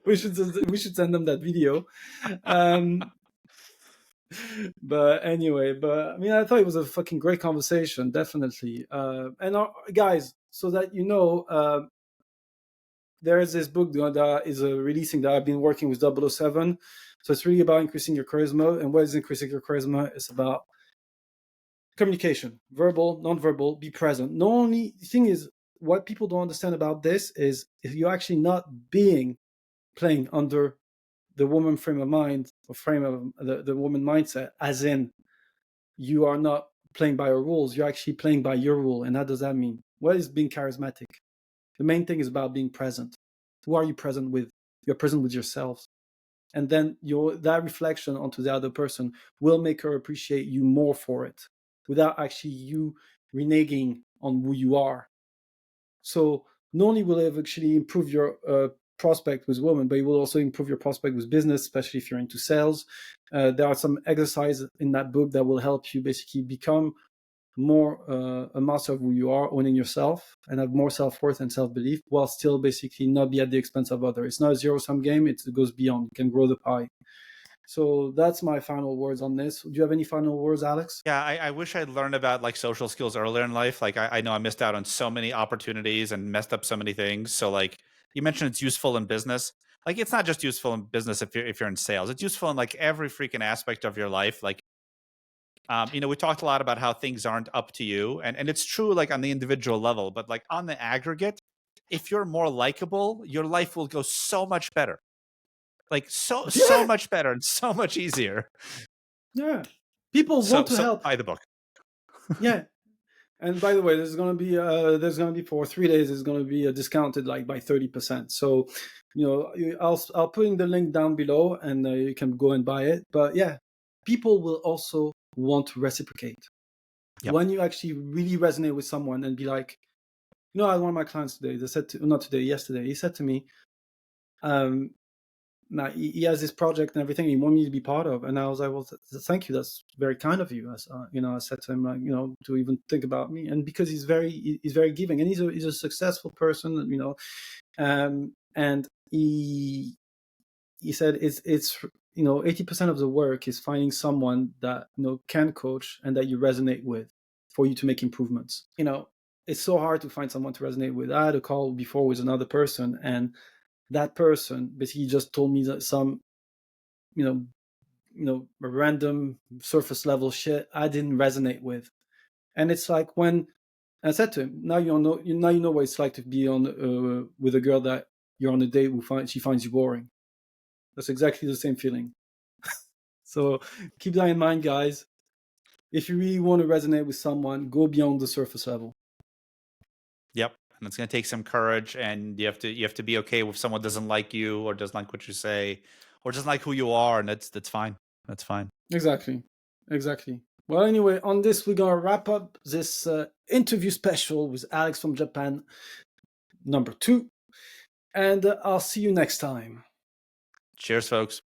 we should send them that video. But anyway, I mean, I thought it was a fucking great conversation, definitely. And guys, so that there is this book that is releasing that I've been working with 007. So it's really about increasing your charisma. And what is increasing your charisma? It's about communication, verbal, non-verbal, be present. The only thing is, what people don't understand about this is if you're actually not playing under the woman frame of mind or frame of the woman mindset, as in you are not playing by your rules, you're actually playing by your rule. And how does that mean? What is being charismatic? The main thing is about being present. Who are you present with? You're present with yourselves. And then that reflection onto the other person will make her appreciate you more for it, without actually you reneging on who you are. So not only will it actually improve your prospect with women, but it will also improve your prospect with business, especially if you're into sales. There are some exercises in that book that will help you basically become more a master of who you are, owning yourself, and have more self-worth and self-belief, while still basically not be at the expense of others. It's not a zero-sum game. It goes beyond. You can grow the pie. So that's my final words on this. Do you have any final words, Alex? Yeah, I wish I'd learned about like social skills earlier in life. Like I know I missed out on so many opportunities and messed up so many things. So like you mentioned, it's useful in business. Like it's not just useful in business if you're in sales. It's useful in like every freaking aspect of your life. Like we talked a lot about how things aren't up to you, and it's true like on the individual level, but like on the aggregate, if you're more likable, your life will go so much better. Like so Yeah, much better and so much easier. yeah. People So want to help. buy the book. Yeah. And by the way, there's gonna be for 3 days. It's gonna be discounted like by 30%. So, I'll put in the link down below, and you can go and buy it. But yeah, people will also want to reciprocate. Yep. When you actually really resonate with someone and be like, I had one of my clients today. They said not today, yesterday. He said to me, now he has this project and everything he wanted me to be part of, and I was like, well, thank you, that's very kind of you. I said to him, like, to even think about me, and because he's very giving, and he's a successful person, and he said it's 80% of the work is finding someone that can coach and that you resonate with for you to make improvements. It's so hard to find someone to resonate with. I had a call before with another person, and that person basically just told me that some random surface level shit I didn't resonate with. And it's like, when I said to him, now you know what it's like to be on with a girl that you're on a date she finds you boring. That's exactly the same feeling. So keep that in mind, guys. If you really want to resonate with someone, go beyond the surface level. Yep. And it's going to take some courage, and you have to be okay if someone doesn't like you or doesn't like what you say or doesn't like who you are, and that's fine. That's fine. Exactly. Well, anyway, on this, we're gonna wrap up this interview special with Alex from Japan, number 2, and I'll see you next time. Cheers, folks.